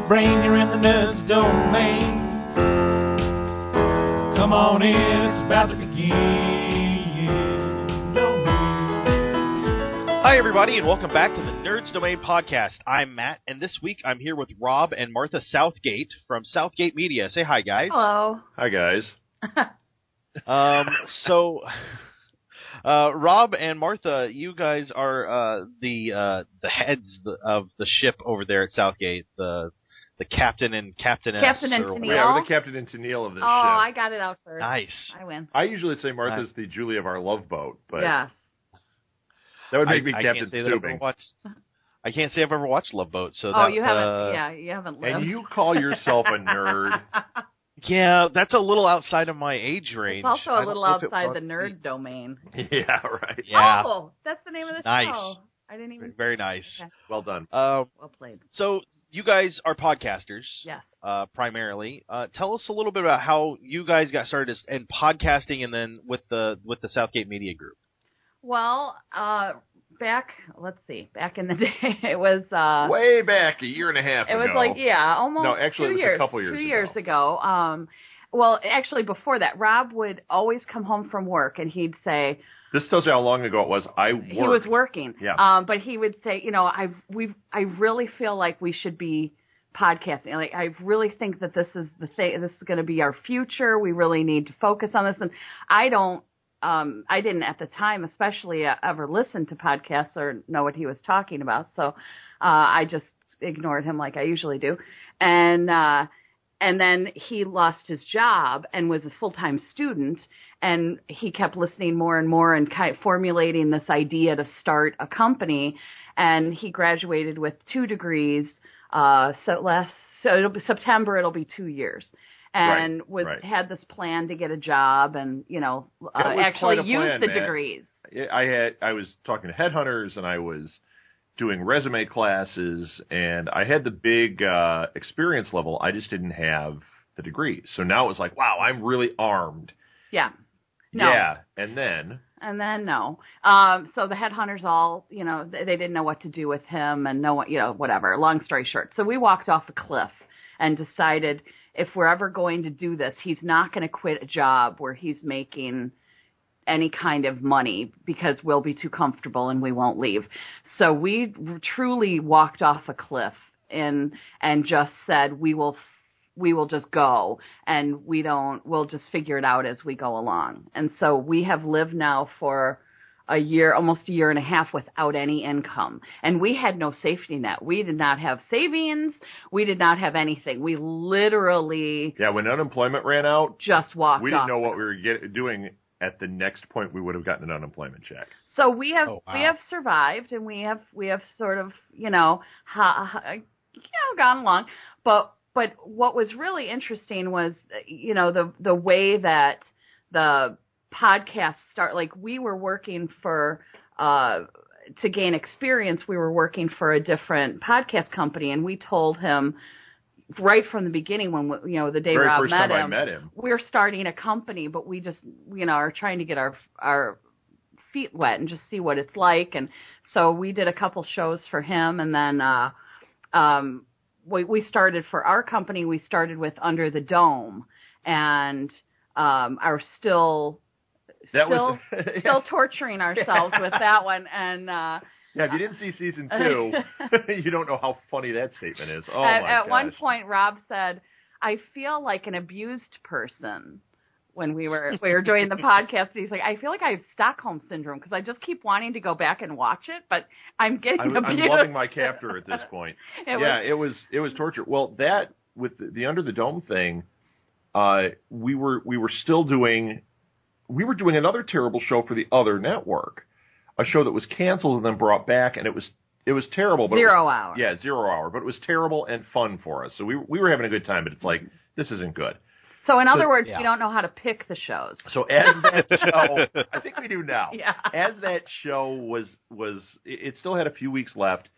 your brain, you're in the nerds domain. Come on in, it's about to begin. Hi, everybody, and welcome back to the Nerds Domain podcast. I'm Matt, and this week I'm here with Rob and Martha Southgate from Southgate Media. Say hi, guys. Hello. Hi, guys. Rob and Martha, you guys are the heads of the ship over there at Southgate, the captain and captainess. Captain and Tennille. Yeah, we're the captain and Tennille of this ship. Oh, I got it out first. Nice. I win. I usually say Martha's the Julie of our love boat, but Yeah. that would make me I Captain Stubing. I can't say I've ever watched Love Boat. So you haven't. Yeah, you haven't lived. And you call yourself a nerd. Yeah, that's a little outside of my age range. It's also a little outside the nerd domain. Yeah, right. Yeah. Oh, that's the name of the Nice. show. I didn't even. Very nice. Okay. Well done. Well played. So you guys are podcasters. Yes. Primarily. Tell us a little bit about how you guys got started in podcasting, and then with the Southgate Media Group. Well, back in the day, it was way back a year and a half ago. It was almost no, actually, 2 it was years. a couple years 2 ago. years ago. Well, actually, before that, Rob would always come home from work, and he'd say, This tells you how long ago it was. He was working. Yeah. But he would say, I really feel like we should be podcasting. Like, I really think that this is this is going to be our future. We really need to focus on this. And I didn't at the time, especially ever listen to podcasts or know what he was talking about. So, I just ignored him like I usually do. And then he lost his job and was a full-time student, and he kept listening more and more and kind of formulating this idea to start a company. And he graduated with 2 degrees. September it'll be 2 years, and had this plan to get a job and actually use the degrees. I was talking to headhunters, and I was doing resume classes, and I had the big experience level. I just didn't have the degree. So now it was like, wow, I'm really armed. Yeah. No. Yeah. And then no. So the headhunters all, they didn't know what to do with him and whatever. Long story short. So we walked off a cliff and decided if we're ever going to do this, he's not going to quit a job where he's making any kind of money because we'll be too comfortable and we won't leave. So we truly walked off a cliff and just said we will just go, and we'll just figure it out as we go along. And so we have lived now for almost a year and a half without any income. And we had no safety net. We did not have savings. We did not have anything. We literally when unemployment ran out, just walked off. We didn't know what we were doing. At the next point, we would have gotten an unemployment check. So we have survived, and we have sort of gone along. But what was really interesting was the way that the podcast start. Like, we were working for to gain experience. We were working for a different podcast company, and we told him right from the beginning when the day Very Rob first met time I met him, we're starting a company, but we just are trying to get our feet wet and just see what it's like. And so we did a couple shows for him, and then we started for our company. We started with Under the Dome, and are still torturing ourselves with that one. And if you didn't see season 2, you don't know how funny that statement is. Oh, my gosh. At one point, Rob said, I feel like an abused person when we were doing the podcast. He's like, I feel like I have Stockholm syndrome because I just keep wanting to go back and watch it, but I'm getting abused. I'm loving my captor at this point. It was torture. Well, that with the Under the Dome thing, we were still doing another terrible show for the other network. A show that was canceled and then brought back, and it was terrible. But 0 Hour. Yeah, 0 Hour. But it was terrible and fun for us. So we were having a good time, but it's like, this isn't good. So in other words, you don't know how to pick the shows. So as that show, I think we do now. Yeah. As that show was it still had a few weeks left.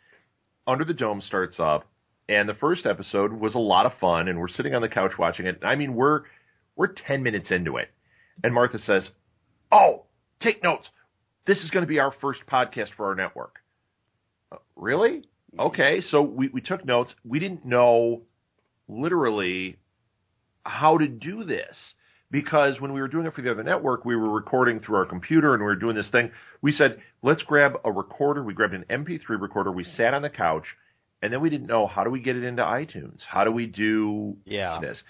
Under the Dome starts up, and the first episode was a lot of fun, and we're sitting on the couch watching it. I mean, we're 10 minutes into it, and Martha says, "Oh, take notes. This is going to be our first podcast for our network." Really? Okay. So we took notes. We didn't know literally how to do this. Because when we were doing it for the other network, we were recording through our computer and we were doing this thing. We said, let's grab a recorder. We grabbed an MP3 recorder. We sat on the couch, and then we didn't know, how do we get it into iTunes? How do we do this?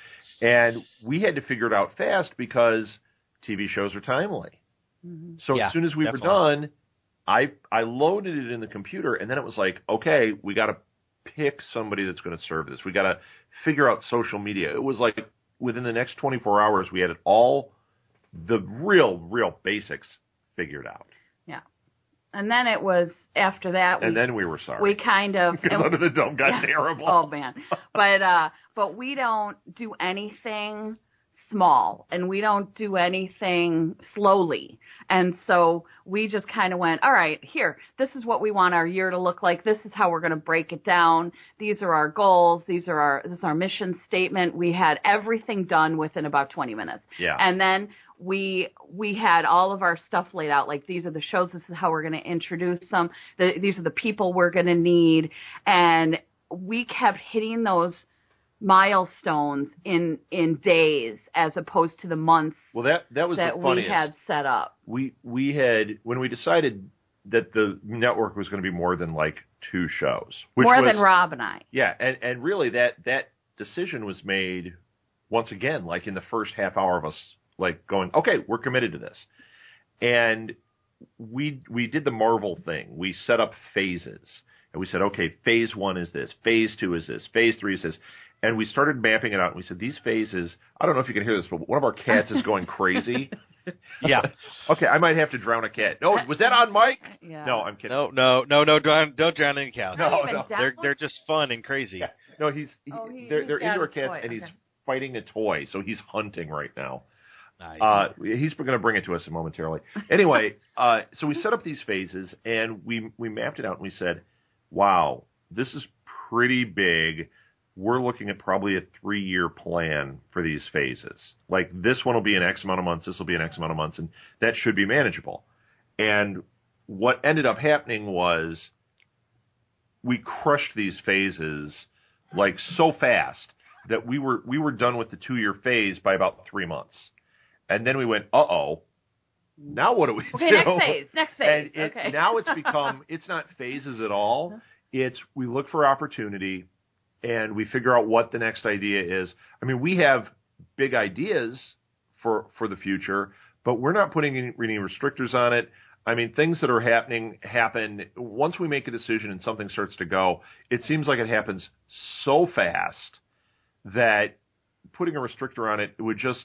And we had to figure it out fast because TV shows are timely. Mm-hmm. So as soon as we were done, I loaded it in the computer, and then it was like, okay, we got to pick somebody that's going to serve this. We got to figure out social media. It was like, within the next 24 hours, we had it all, the real basics figured out. Yeah. And then it was, after that... And then we were sorry. We kind of... Because Under the Dome got terrible. Oh, man. But we don't do anything small, and we don't do anything slowly. And so we just kind of went, all right, here, this is what we want our year to look like. This is how we're going to break it down. These are our goals. This is our mission statement. We had everything done within about 20 minutes. Yeah. And then we had all of our stuff laid out, like these are the shows, this is how we're going to introduce them, these are the people we're going to need. And we kept hitting those milestones in days as opposed to the months. Well, that was that the funniest. We had set up. We had, when we decided that the network was going to be more than like 2 shows, more than Rob and I. Yeah, and really that decision was made once again, like in the first half hour of us like going, okay, we're committed to this. And we did the Marvel thing. We set up phases. And we said, okay, phase 1 is this, phase 2 is this, phase 3 is this. And we started mapping it out, and we said, these phases, I don't know if you can hear this, but one of our cats is going crazy. Yeah. Okay, I might have to drown a cat. No, was that on mic? Yeah. No, I'm kidding. No, don't drown any cows. No. They're just fun and crazy. Yeah. No, they're indoor cats, toy. and he's fighting a toy, so he's hunting right now. Nice. He's going to bring it to us momentarily. Anyway, so we set up these phases, and we mapped it out, and we said, wow, this is pretty big. We're looking at probably a 3-year plan for these phases. Like, this one will be in X amount of months, this will be in X amount of months, and that should be manageable. And what ended up happening was we crushed these phases like so fast that we were done with the 2-year phase by about 3 months. And then we went, uh-oh, now what do we do? Next phase. And now it's become, it's not phases at all. It's we look for opportunity, and we figure out what the next idea is. I mean, we have big ideas for the future, but we're not putting any restrictors on it. I mean, things that are happen. Once we make a decision and something starts to go, it seems like it happens so fast that putting a restrictor on it would just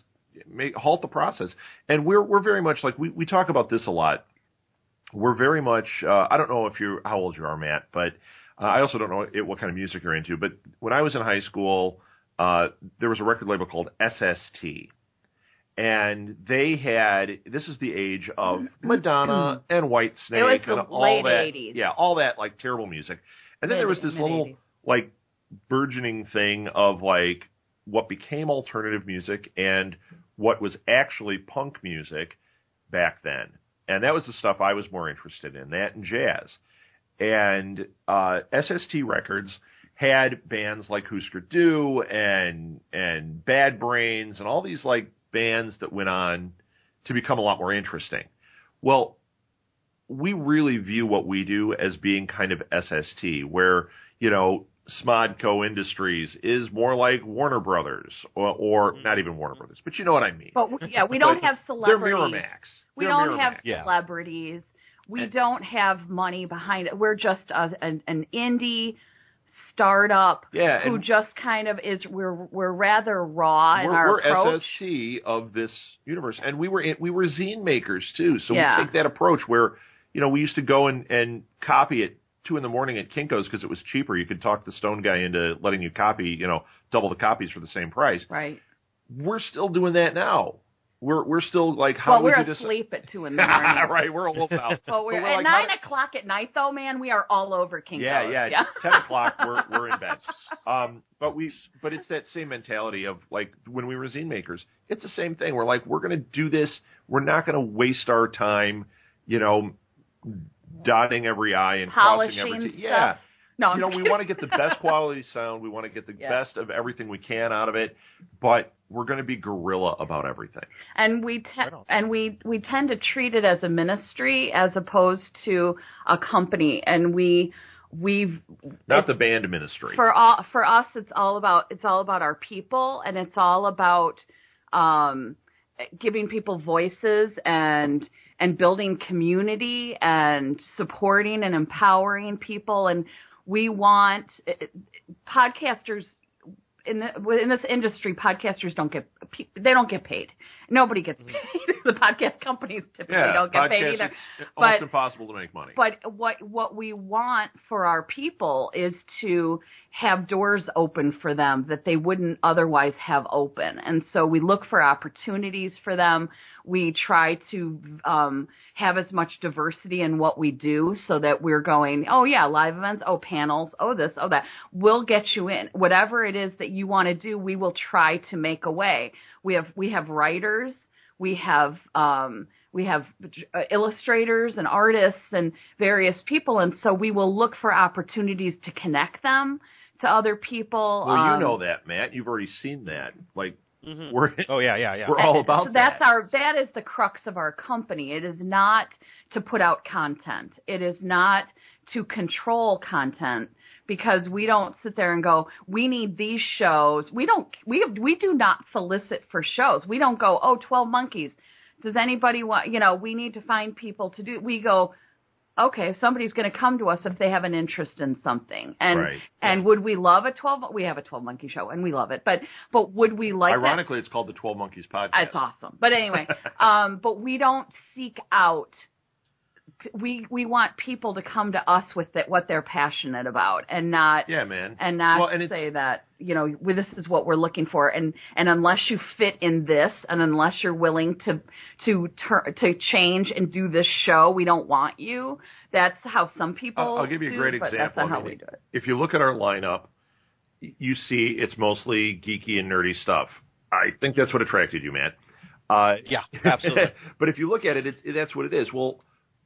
halt the process. And we're very much like, we talk about this a lot. We're very much, I don't know how old you are, Matt, but I also don't know what kind of music you're into, but when I was in high school, there was a record label called SST. And they had, this is the age of Madonna and Whitesnake. It was and the all late that, 80s. Yeah, all that like terrible music. And then there was this little like burgeoning thing of like what became alternative music and what was actually punk music back then. And that was the stuff I was more interested in, that and jazz. And SST Records had bands like Husker Du and Bad Brains and all these like bands that went on to become a lot more interesting. Well, we really view what we do as being kind of SST, where, Smodco Industries is more like Warner Brothers, or not even Warner Brothers, but you know what I mean. But we don't have celebrities. They're Miramax. We don't have celebrities. We don't have money behind it. We're just an indie startup who just kind of is. We're rather raw in our approach. We're SST of this universe, and we were zine makers too. So we take that approach where we used to go and copy at 2 a.m. at Kinko's because it was cheaper. You could talk the Stone guy into letting you copy double the copies for the same price. Right. We're still doing that now. We're still like, how would you we're asleep at 2 a.m. Right, we're old now. But we're at like, 9 o'clock at night, though, man. We are all over Kinko's. Yeah. 10 o'clock, we're in bed. But it's that same mentality of like when we were zine makers. It's the same thing. We're like, we're going to do this. We're not going to waste our time, dotting every I and polishing crossing every T. Stuff. No, we want to get the best quality sound. We want to get the best of everything we can out of it, but we're going to be guerrilla about everything. And we tend to treat it as a ministry as opposed to a company. And we've not the band ministry. For us, it's all about our people, and it's all about giving people voices and building community and supporting and empowering people. And we want podcasters in this industry. Podcasters don't get paid. Nobody gets paid. The podcast companies typically don't get paid either. It's almost impossible to make money. But what we want for our people is to have doors open for them that they wouldn't otherwise have open. And so we look for opportunities for them. We try to have as much diversity in what we do so that we're going, oh, yeah, live events, oh, panels, oh, this, oh, that. We'll get you in. Whatever it is that you want to do, we will try to make a way. We have writers. We have illustrators and artists and various people. And so we will look for opportunities to connect them to other people. Well, you know that, Matt. You've already seen that. Like, we're we're all about so that. That is the crux of our company. It is not to put out content. It is not to control content, because we don't sit there and go, we need these shows. We do not solicit for shows. We don't go, oh, 12 Monkeys. Does anybody want, we need to find people to do. We go, okay, if somebody's going to come to us if they have an interest in something. And would we love we have a 12 Monkey show and we love it, but would we like Ironically, it's called the 12 Monkeys podcast. It's awesome. But anyway, but we don't seek out, we want people to come to us with what they're passionate about, and not say that, this is what we're looking for. And unless you fit in this, and unless you're willing to change and do this show, we don't want you. That's how some people I'll give you a great example. That's not how we do it. If you look at our lineup, you see it's mostly geeky and nerdy stuff. I think that's what attracted you, Matt. Yeah, absolutely. But if you look at it, that's what it is. Well,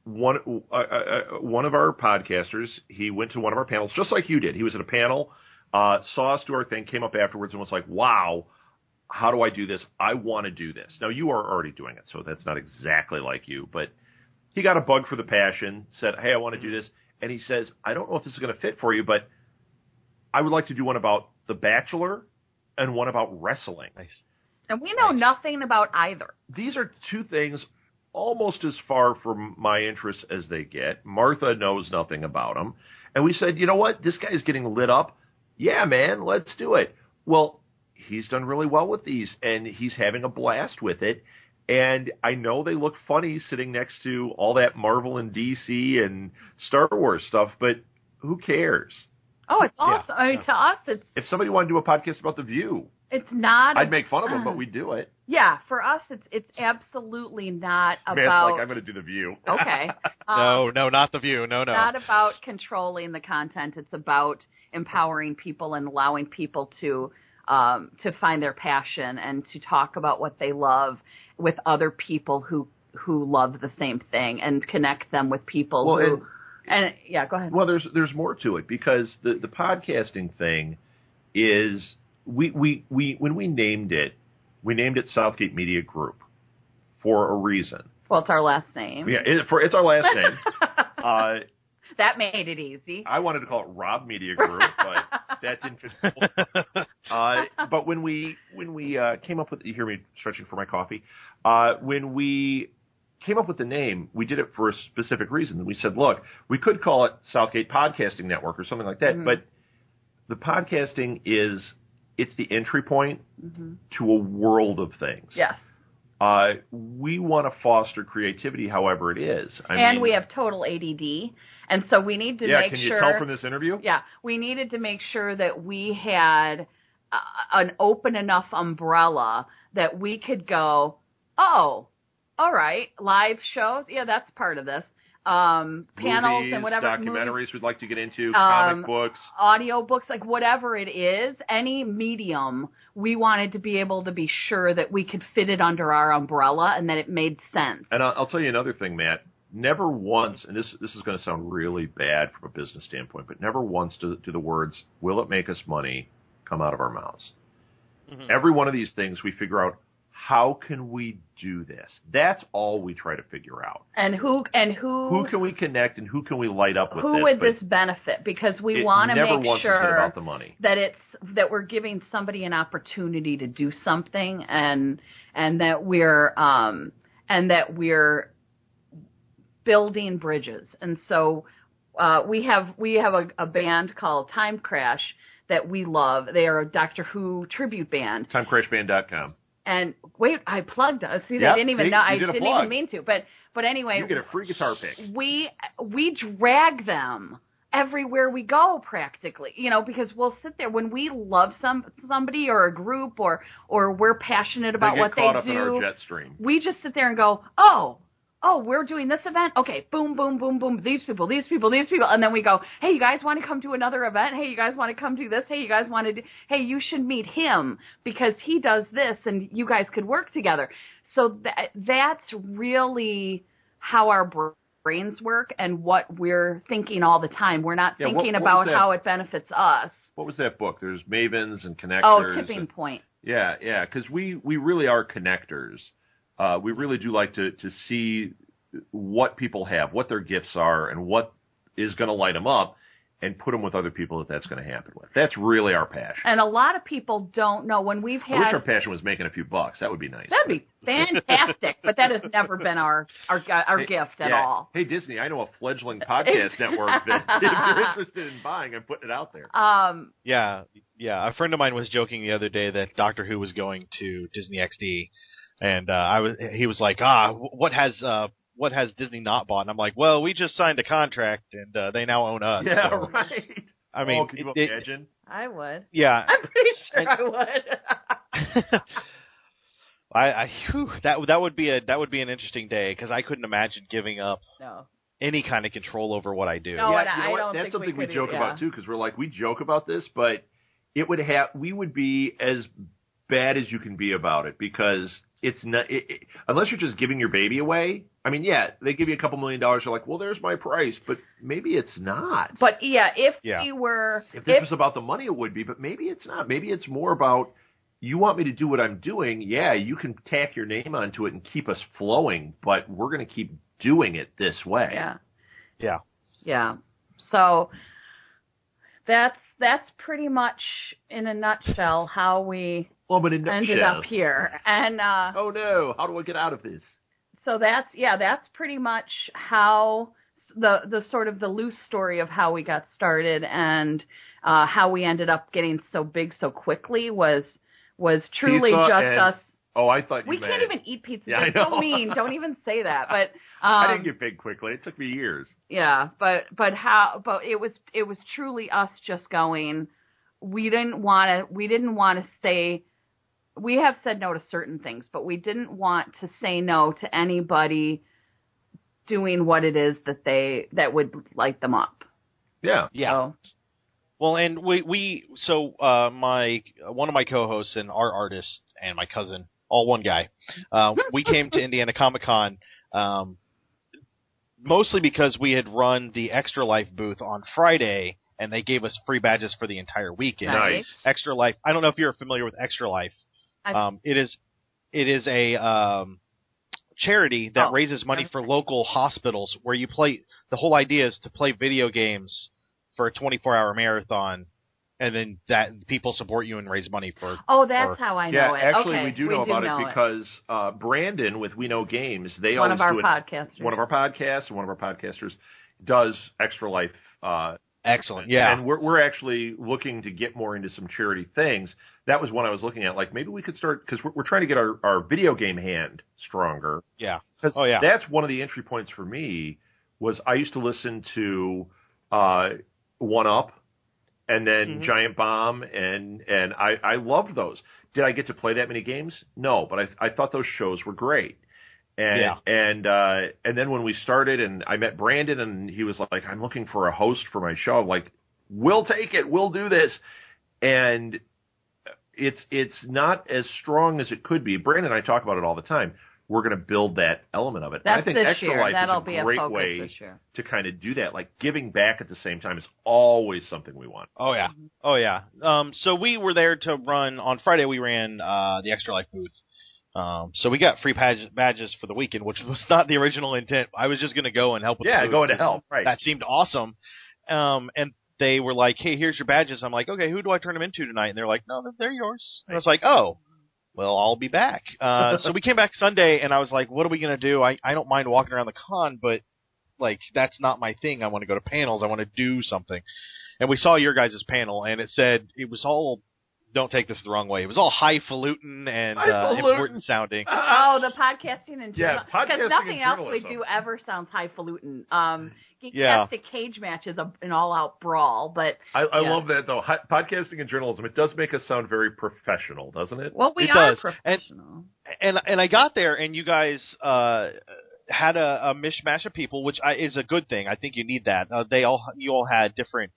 one of our podcasters, he went to one of our panels just like you did. He was at a panel, saw us do our thing, came up afterwards and was like, wow, how do I do this? I want to do this. Now, you are already doing it, so that's not exactly like you, but he got a bug for the passion, said, hey, I want to do this. And he says, I don't know if this is going to fit for you, but I would like to do one about The Bachelor and one about wrestling. Nice. And we know nothing about either. These are two things almost as far from my interests as they get. Martha knows nothing about them. And we said, you know what? This guy's getting lit up. Yeah, man, let's do it. Well, he's done really well with these, and he's having a blast with it. And I know they look funny sitting next to all that Marvel and DC and Star Wars stuff, but who cares? Oh, it's awesome. I mean, to us, it's... If somebody wanted to do a podcast about The View, it's not... I'd make fun of them, but we'd do it. Yeah, for us, it's absolutely not about... Matt's like, I'm going to do The View. Okay. No, not The View. No. Not about controlling the content. It's about empowering people and allowing people to find their passion and to talk about what they love with other people who love the same thing, and connect them with people go ahead. Well, there's more to it, because the podcasting thing is we when we named it Southgate Media Group for a reason. Well, it's our last name. Yeah, it's our last name. That made it easy. I wanted to call it Rob Media Group, but that didn't fit. But when we came up with, you hear me stretching for my coffee. When we came up with the name, we did it for a specific reason. We said, look, we could call it Southgate Podcasting Network or something like that, but the podcasting it's the entry point to a world of things. Yes. We want to foster creativity however it is. I mean, we have total ADD, and so we need to make sure... Yeah, can you tell from this interview? Yeah, we needed to make sure that we had an open enough umbrella that we could go, oh, all right, live shows, yeah, that's part of this. Panels movies, and whatever. Documentaries we'd like to get into, comic books. Audio books, like whatever it is, any medium, we wanted to be able to be sure that we could fit it under our umbrella and that it made sense. And I'll tell you another thing, Matt. never once, and this is going to sound really bad from a business standpoint, but never once do the words, will it make us money, come out of our mouths. Mm-hmm. Every one of these things we figure out, how can we do this? That's all we try to figure out. And who can we connect and who can we light up with who this? Would this benefit? Because we want to make sure about the money. that we're giving somebody an opportunity to do something, and that we're building bridges. And so we have a band called Time Crash that we love. They are a Doctor Who tribute band. TimecrashBand.com. And wait, I plugged us. See, yep, I didn't even know. I didn't plug. even mean to. But anyway, you get a free guitar pick. We drag them everywhere we go, practically. Because we'll sit there when we love somebody or a group or we're passionate about what they do. They get caught up in our jet stream. We just sit there and go, oh, we're doing this event? Okay, boom, boom, boom, boom, these people. And then we go, hey, you guys want to come to another event? Hey, you guys want to come do this? Hey, you guys want to hey, you should meet him because he does this and you guys could work together. So that's really how our brains work and what we're thinking all the time. We're not thinking about how it benefits us. What was that book? There's Mavens and Connectors. Oh, Tipping Point. Yeah, because we really are connectors. We really do like to see what people have, what their gifts are, and what is going to light them up, and put them with other people that's going to happen with. That's really our passion. And a lot of people don't know when we've had. I wish our passion was making a few bucks. That would be nice. That'd be fantastic, but that has never been our gift at all. Hey, Disney, I know a fledgling podcast network that if you're interested in buying, I'm putting it out there. Yeah. A friend of mine was joking the other day that Doctor Who was going to Disney XD. And he was like, what has Disney not bought? And I'm like, well, we just signed a contract, and they now own us. Yeah, so. right. I mean, can you imagine? I would. Yeah, I'm pretty sure I would. That would be an interesting day because I couldn't imagine giving up any kind of control over what I do. No, yeah, I don't that's think something we could, joke about too because we're like we joke about this, but we would be as bad as you can be about it because it's not unless you're just giving your baby away. I mean, yeah, they give you a couple $1 million. You're like, well, there's my price, but maybe it's not. But if this was about the money, it would be. But maybe it's not. Maybe it's more about you want me to do what I'm doing. Yeah, you can tack your name onto it and keep us flowing, but we're going to keep doing it this way. Yeah. So that's pretty much in a nutshell how we. Well, but in ended up here, and oh no, how do I get out of this? So that's pretty much how the sort of the loose story of how we got started and how we ended up getting so big so quickly was truly pizza just us. Oh, I thought we can't even eat pizza. Yeah, That's so mean. Don't even say that. But I didn't get big quickly. It took me years. Yeah, but it was truly us just going. We didn't want to say. We have said no to certain things, but we didn't want to say no to anybody doing what it is that would light them up. Yeah. So. Well, and one of my co-hosts and our artist and my cousin, all one guy, we came to Indiana Comic-Con mostly because we had run the Extra Life booth on Friday, and they gave us free badges for the entire weekend. Nice. Extra Life. I don't know if you're familiar with Extra Life. It is a charity that raises money for local hospitals where you play. The whole idea is to play video games for a 24-hour marathon, and then that people support you and raise money for. Oh, that's how I know it. Yeah, actually, okay. we do know about it because Brandon with We Know Games, they one always of our do podcasters. One of our podcasts and one of our podcasters does Extra Life. Excellent, yeah. And we're actually looking to get more into some charity things. That was one I was looking at. Like maybe we could start because we're trying to get our video game hand stronger. Yeah. Oh yeah. That's one of the entry points for me. Was I used to listen to One Up and then Giant Bomb and I loved those. Did I get to play that many games? No, but I thought those shows were great. And then when we started and I met Brandon and he was like, I'm looking for a host for my show. I'm like, we'll take it. We'll do this. And it's not as strong as it could be. Brandon and I talk about it all the time. we're going to build that element of it. That's I think this Extra year. Life That'll is be a a great focus way this year. to kind of do that. Like giving back at the same time is always something we want. Oh yeah, oh yeah. So we were there to run on Friday. We ran the Extra Life booth. So we got free badges for the weekend, which was not the original intent. I was just going to go and help with the booth. Going to help. Right. That seemed awesome. And they were like, "Hey, here's your badges." I'm like, "Okay, who do I turn them into tonight?" And they're like, "No, they're yours." And I was like, "Oh, well, I'll be back." So we came back Sunday, and I was like, "What are we going to do? I don't mind walking around the con, but like that's not my thing. I want to go to panels. I want to do something." And we saw your guys' panel, and it said it was all. Don't take this the wrong way. It was all highfalutin and important sounding. Oh, the podcasting and yeah, because nothing else we do ever sounds highfalutin. Geektastic cage match is an all-out brawl, but I love that though. Podcasting and journalism, it does make us sound very professional, doesn't it? Well, it are does. Professional. And I got there, and you guys had a mishmash of people, which is a good thing. I think you need that. You all had different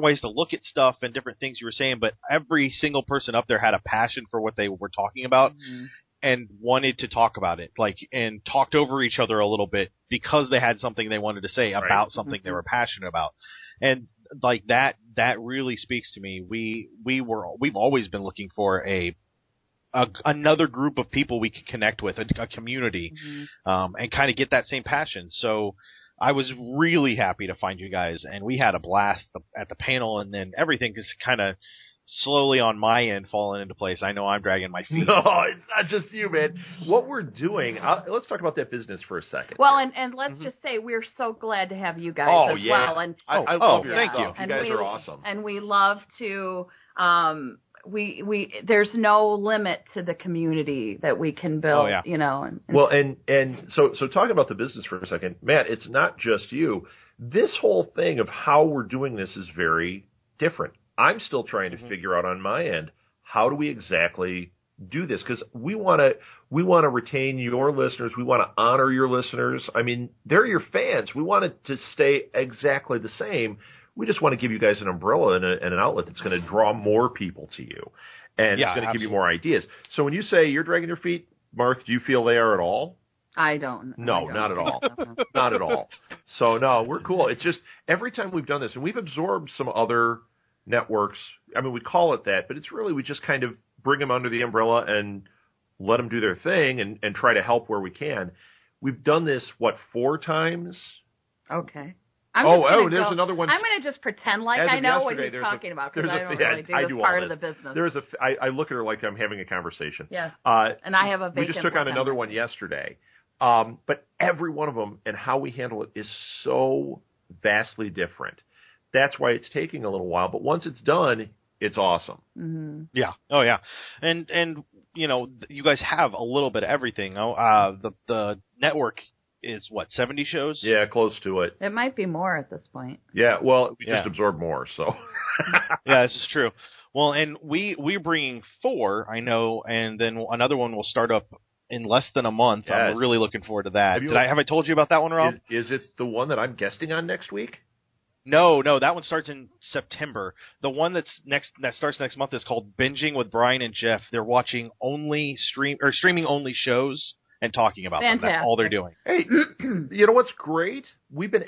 ways to look at stuff and different things you were saying, but every single person up there had a passion for what they were talking about and wanted to talk about it, and talked over each other a little bit because they had something they wanted to say about something they were passionate about. And like that really speaks to me. We've always been looking for another group of people we can connect with, a community, and kind of get that same passion. So I was really happy to find you guys, and we had a blast at the panel, and then everything is kind of slowly on my end falling into place. I know I'm dragging my feet. No, it's not just you, man. What we're doing, let's talk about that business for a second. Well, and let's just say we're so glad to have you guys as well. And I love your thank stuff. you. You guys are awesome. And we love to we there's no limit to the community that we can build, you know. And so talking about the business for a second, Matt, it's not just you. This whole thing of how we're doing this is very different. I'm still trying to figure out on my end, how do we exactly do this? Because we want to retain your listeners. We want to honor your listeners. I mean, they're your fans. We want it to stay exactly the same. We just want to give you guys an umbrella and an outlet that's going to draw more people to you. And it's going to give you more ideas. So when you say you're dragging your feet, Martha, do you feel they are at all? I don't. No, not at all. Not at all. So, no, we're cool. It's just every time we've done this, and we've absorbed some other networks. I mean, we call it that, but it's really we just kind of bring them under the umbrella and let them do their thing and try to help where we can. We've done this, 4 times? Okay. There's another one. I'm going to just pretend like I know what you're talking about because I don't really do this part of the business. I look at her like I'm having a conversation. Yes. And I have a vacant. We just took on another one yesterday. But every one of them and how we handle it is so vastly different. That's why it's taking a little while. But once it's done, it's awesome. Mm-hmm. Yeah. Oh, yeah. And you know, you guys have a little bit of everything. The network is 70 shows? Yeah, close to it. It might be more at this point. Yeah, well, we just absorbed more, so. Yeah, this is true. Well, and we're bringing 4, I know, and then another one will start up in less than a month. Yes. I'm really looking forward to that. Have I told you about that one, Rob? Is it the one that I'm guesting on next week? No, that one starts in September. The one that starts next month is called Binging with Brian and Jeff. They're watching streaming only shows and talking about them. That's all they're doing. Hey, you know what's great? We've been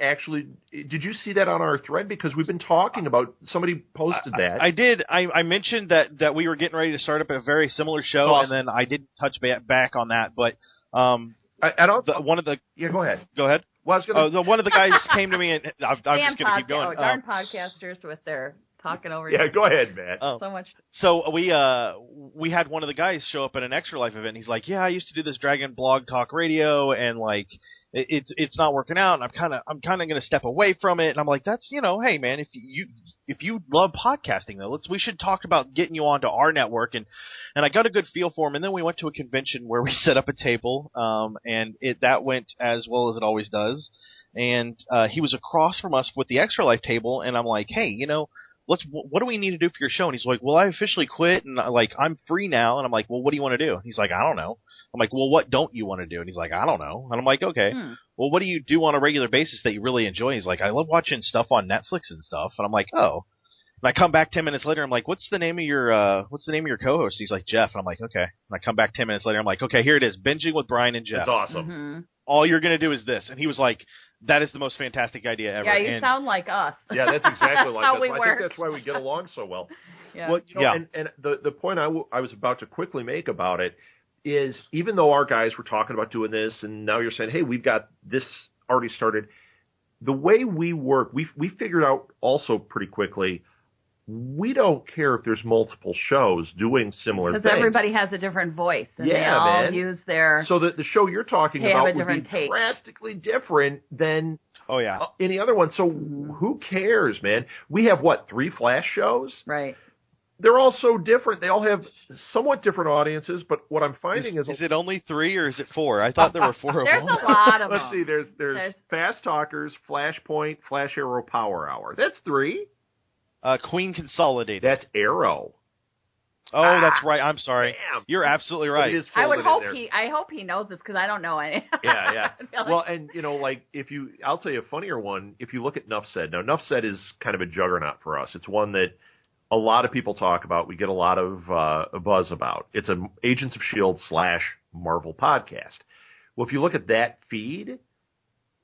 did you see that on our thread? Because we've been talking about, somebody posted that. I did. I mentioned that we were getting ready to start up a very similar show, awesome. And then I didn't touch back on that. But one of the... Yeah, go ahead. Go ahead. Well, one of the guys came to me, and I'm just going to keep going. Darn podcasters with their talking over. Yeah, go ahead, Matt. So much. So we had one of the guys show up at an Extra Life event. And he's like, "Yeah, I used to do this Dragon Blog Talk Radio, and like it's not working out. And I'm kind of going to step away from it." And I'm like, "That's hey man, if you love podcasting though, we should talk about getting you onto our network." And I got a good feel for him. And then we went to a convention where we set up a table, and that went as well as it always does. And he was across from us with the Extra Life table, and I'm like, "Hey, what do we need to do for your show?" And he's like, "Well, I officially quit, and I'm free now." And I'm like, "Well, what do you want to do?" And he's like, "I don't know." I'm like, "Well, what don't you want to do?" And he's like, "I don't know." And I'm like, "Okay, well, what do you do on a regular basis that you really enjoy?" And he's like, "I love watching stuff on Netflix and stuff." And I'm like, "Oh." And I come back 10 minutes later. I'm like, what's the name of your co-host? He's like, Jeff. And I'm like, okay. And I come back 10 minutes later. I'm like, okay, here it is. Binging with Brian and Jeff. That's awesome. Mm-hmm. All you're going to do is this. And he was like, that is the most fantastic idea ever. Yeah, you sound like us. Yeah, that's exactly like how us. we I work. think that's why we get along so well. Yeah. Well, and the point I was about to quickly make about it is, even though our guys were talking about doing this, and now you're saying, hey, we've got this already started, the way we work, we figured out also pretty quickly, we don't care if there's multiple shows doing similar things. Because everybody has a different voice, and yeah, they all man. use their... So the show you're talking about would be take. drastically different than yeah. any other one. So who cares, man? We have, 3 Flash shows? Right. They're all so different. They all have somewhat different audiences, but what I'm finding is it only 3 or is it 4? I thought there were 4 of them. There's a lot of them. Let's see. There's Fast Talkers, Flashpoint, Flash Arrow, Power Hour. That's 3. Queen Consolidated. That's Arrow. Oh, that's right. I'm sorry. Damn. You're absolutely right. I hope he knows this because I don't know any. Yeah. Well, and I'll tell you a funnier one. If you look at Nuff Said. Now, Nuff Said is kind of a juggernaut for us. It's one that a lot of people talk about. We get a lot of buzz about. It's an Agents of S.H.I.E.L.D. / Marvel podcast. Well, if you look at that feed,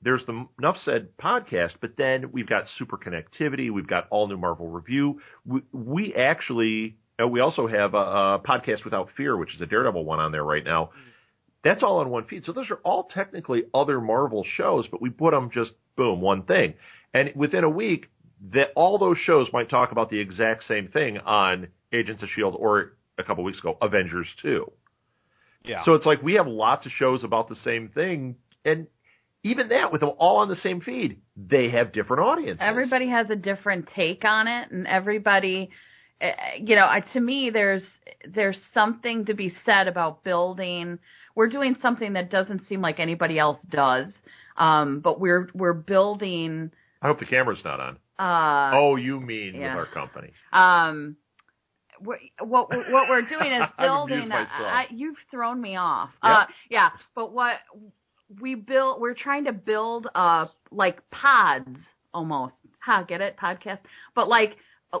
there's the Nuff Said podcast, but then we've got Super Connectivity. We've got All New Marvel Review. We actually, we also have a Podcast Without Fear, which is a Daredevil one on there right now. That's all on one feed. So those are all technically other Marvel shows, but we put them just, boom, one thing. And within a week, all those shows might talk about the exact same thing on Agents of S.H.I.E.L.D. or a couple weeks ago, Avengers 2. Yeah. So it's like we have lots of shows about the same thing, and even that, with them all on the same feed, they have different audiences. Everybody has a different take on it, and everybody, to me, there's something to be said about building. We're doing something that doesn't seem like anybody else does, but we're building. I hope the camera's not on. You mean with our company? What we're doing is building. You've thrown me off. Yep. But what we're trying to build like pods almost. Get it? Podcast, but like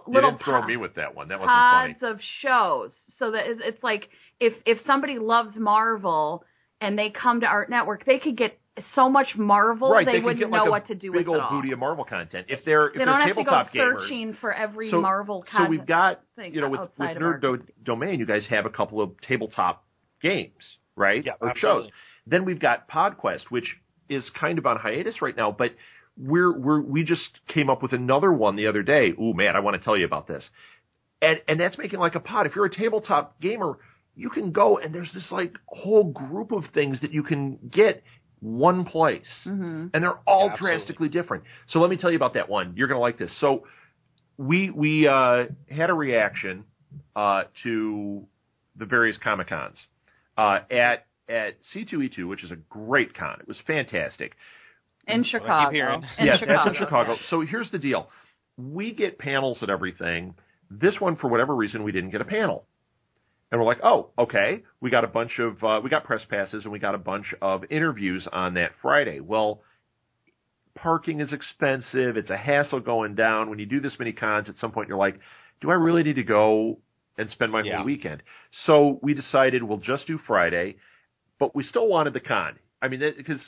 little. You didn't throw me with that one. That wasn't funny. Pods of shows, so that it's like if somebody loves Marvel and they come to our network, they could get so much Marvel, right, they wouldn't know what to do with it all. Big old booty of Marvel content. If they're they don't have to tabletop go gamers, searching for every Marvel content. So we've got, with Nerd Domain, you guys have a couple of tabletop games, right? Yeah, or absolutely. shows. Then we've got PodQuest, which is kind of on hiatus right now, but we just came up with another one the other day. Ooh, man, I want to tell you about this. And that's making like a pod. If you're a tabletop gamer, you can go and there's this like whole group of things that you can get one place, and they're all drastically different. So let me tell you about that one. You're going to like this. So we had a reaction to the various Comic-Cons at C2E2, which is a great con. It was fantastic. In Chicago. That's in Chicago. So here's the deal. We get panels and everything. This one, for whatever reason, we didn't get a panel. And we're like, oh, okay. We got a bunch of we got press passes and we got a bunch of interviews on that Friday. Well, parking is expensive. It's a hassle going down. When you do this many cons, at some point you're like, do I really need to go and spend my whole weekend? So we decided we'll just do Friday, but we still wanted the con. I mean, because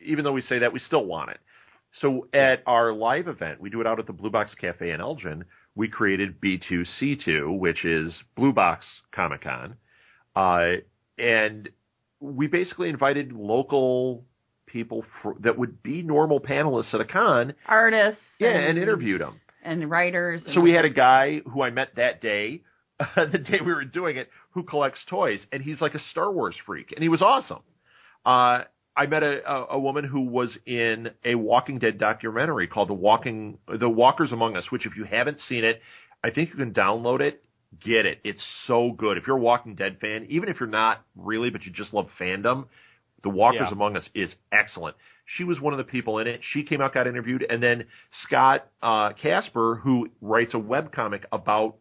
even though we say that, we still want it. So at our live event, we do it out at the Blue Box Cafe in Elgin. We created B2C2, which is Blue Box Comic-Con. And we basically invited local people that would be normal panelists at a con. Artists. And interviewed them. And writers. So we had a guy who I met that day, the day we were doing it, who collects toys. And he's like a Star Wars freak. And he was awesome. I met a woman who was in a Walking Dead documentary called The Walkers Among Us, which if you haven't seen it, I think you can download it, get it. It's so good. If you're a Walking Dead fan, even if you're not really, but you just love fandom, The Walkers Among Us is excellent. She was one of the people in it. She came out, got interviewed, and then Scott Casper, who writes a webcomic about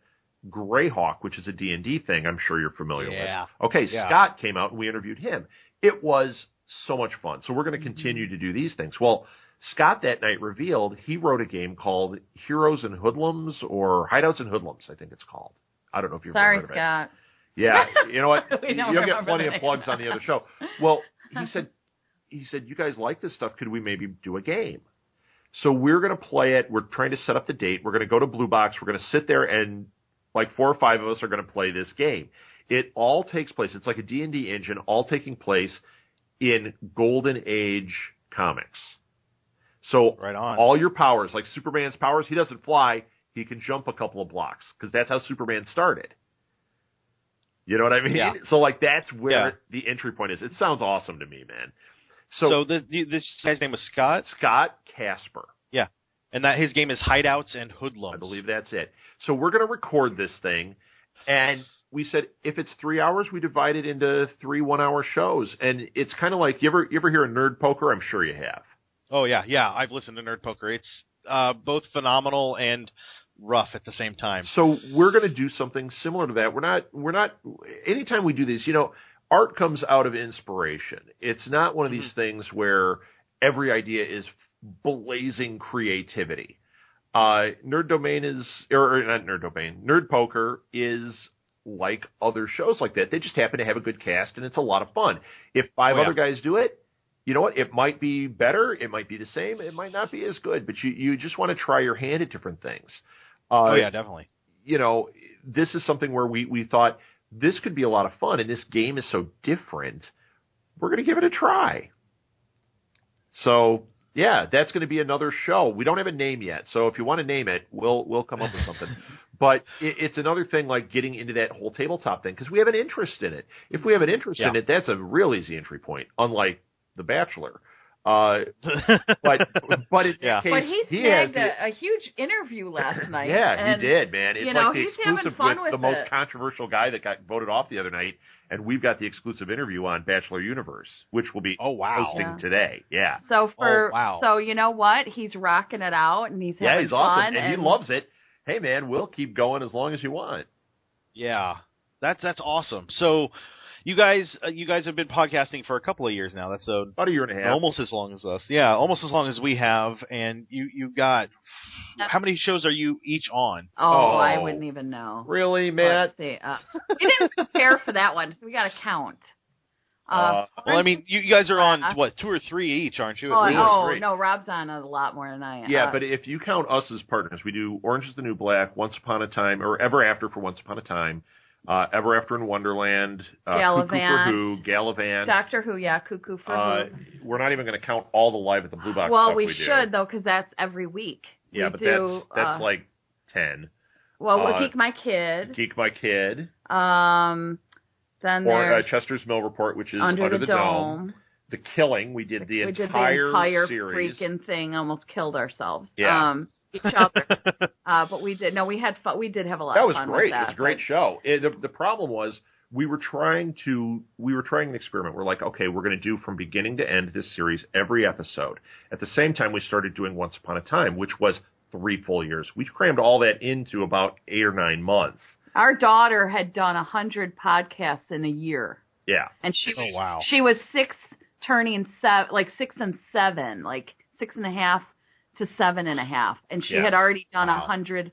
Greyhawk, which is a D&D thing I'm sure you're familiar with. Okay, Scott came out and we interviewed him. It was so much fun. So we're going to continue to do these things. Well, Scott that night revealed he wrote a game called Heroes and Hoodlums, or Hideouts and Hoodlums, I think it's called. I don't know if you've ever heard of it. Sorry, Scott. Yeah, you know what? You'll get plenty the of plugs on the other show. Well, he said, you guys like this stuff. Could we maybe do a game? So we're going to play it. We're trying to set up the date. We're going to go to Blue Box. We're going to sit there and like 4 or 5 of us are going to play this game. It all takes place. It's like a D&D engine, all taking place in Golden Age comics. So right on. All your powers, like Superman's powers, he doesn't fly. He can jump a couple of blocks because that's how Superman started. You know what I mean? Yeah. So like that's where the entry point is. It sounds awesome to me, man. So this guy's name was Scott? Scott Casper. Yeah. And that his game is Hideouts and Hoodlums. I believe that's it. So we're going to record this thing, and we said if it's 3 hours, we divide it into 3 one-hour shows. And it's kind of like, you ever hear of Nerd Poker? I'm sure you have. Oh, yeah. Yeah, I've listened to Nerd Poker. It's both phenomenal and rough at the same time. So we're going to do something similar to that. We're not. Anytime we do this, art comes out of inspiration. It's not one of these things where every idea is blazing creativity. Nerd Poker is like other shows like that. They just happen to have a good cast, and it's a lot of fun. If 5 other guys do it, you know what? It might be better. It might be the same. It might not be as good, but you just want to try your hand at different things. Definitely. This is something where we thought this could be a lot of fun, and this game is so different. We're going to give it a try. So, yeah, that's going to be another show. We don't have a name yet, so if you want to name it, we'll come up with something. But it's another thing like getting into that whole tabletop thing, because we have an interest in it. If we have an interest in it, that's a real easy entry point, unlike The Bachelor. But in that case, but he snagged a huge interview last night. Yeah, he did, man. It's like the he's exclusive having fun with the most controversial guy that got voted off the other night, and we've got the exclusive interview on Bachelor Universe, which will be hosting today. Yeah. So so you know what? He's rocking it out, and he's having he's fun, awesome, and he loves it. Hey, man, we'll keep going as long as you want. Yeah, that's awesome. So. You guys have been podcasting for a couple of years now. That's about a year and a half, almost as long as us. Yeah, almost as long as we have. And you got how many shows are you each on? Oh, I wouldn't even know. Really, Matt? We didn't prepare for that one, so we got to count. Well, I mean, you guys are on what, 2 or 3 each, aren't you? No, Rob's on a lot more than I am. Yeah, but if you count us as partners, we do Orange is the New Black, Once Upon a Time, or Ever After for Once Upon a Time. Ever After in Wonderland, Cuckoo for Who, Gallivant. Doctor Who, Cuckoo for Who. We're not even going to count all the Live at the Blue Box well, stuff we should, though, because that's every week. Yeah, but that's like 10. Well, Geek My Kid. Geek My Kid. Then there's Chester's Mill Report, which is Under the Dome. The Killing, we did the entire series. Freaking thing, almost killed ourselves. Yeah. Each other. But we did. No, we had fun. We did have a lot of fun. That was great. With that. It was a great show. The problem was we were trying an experiment. We're like, okay, we're going to do from beginning to end this series every episode. At the same time, we started doing Once Upon a Time, which was 3 full years. We crammed all that into about 8 or 9 months. Our daughter had done 100 podcasts in a year. Yeah, and she was 6 turning 7, like 6 and 7, like 6.5 to 7.5, and she had already done 100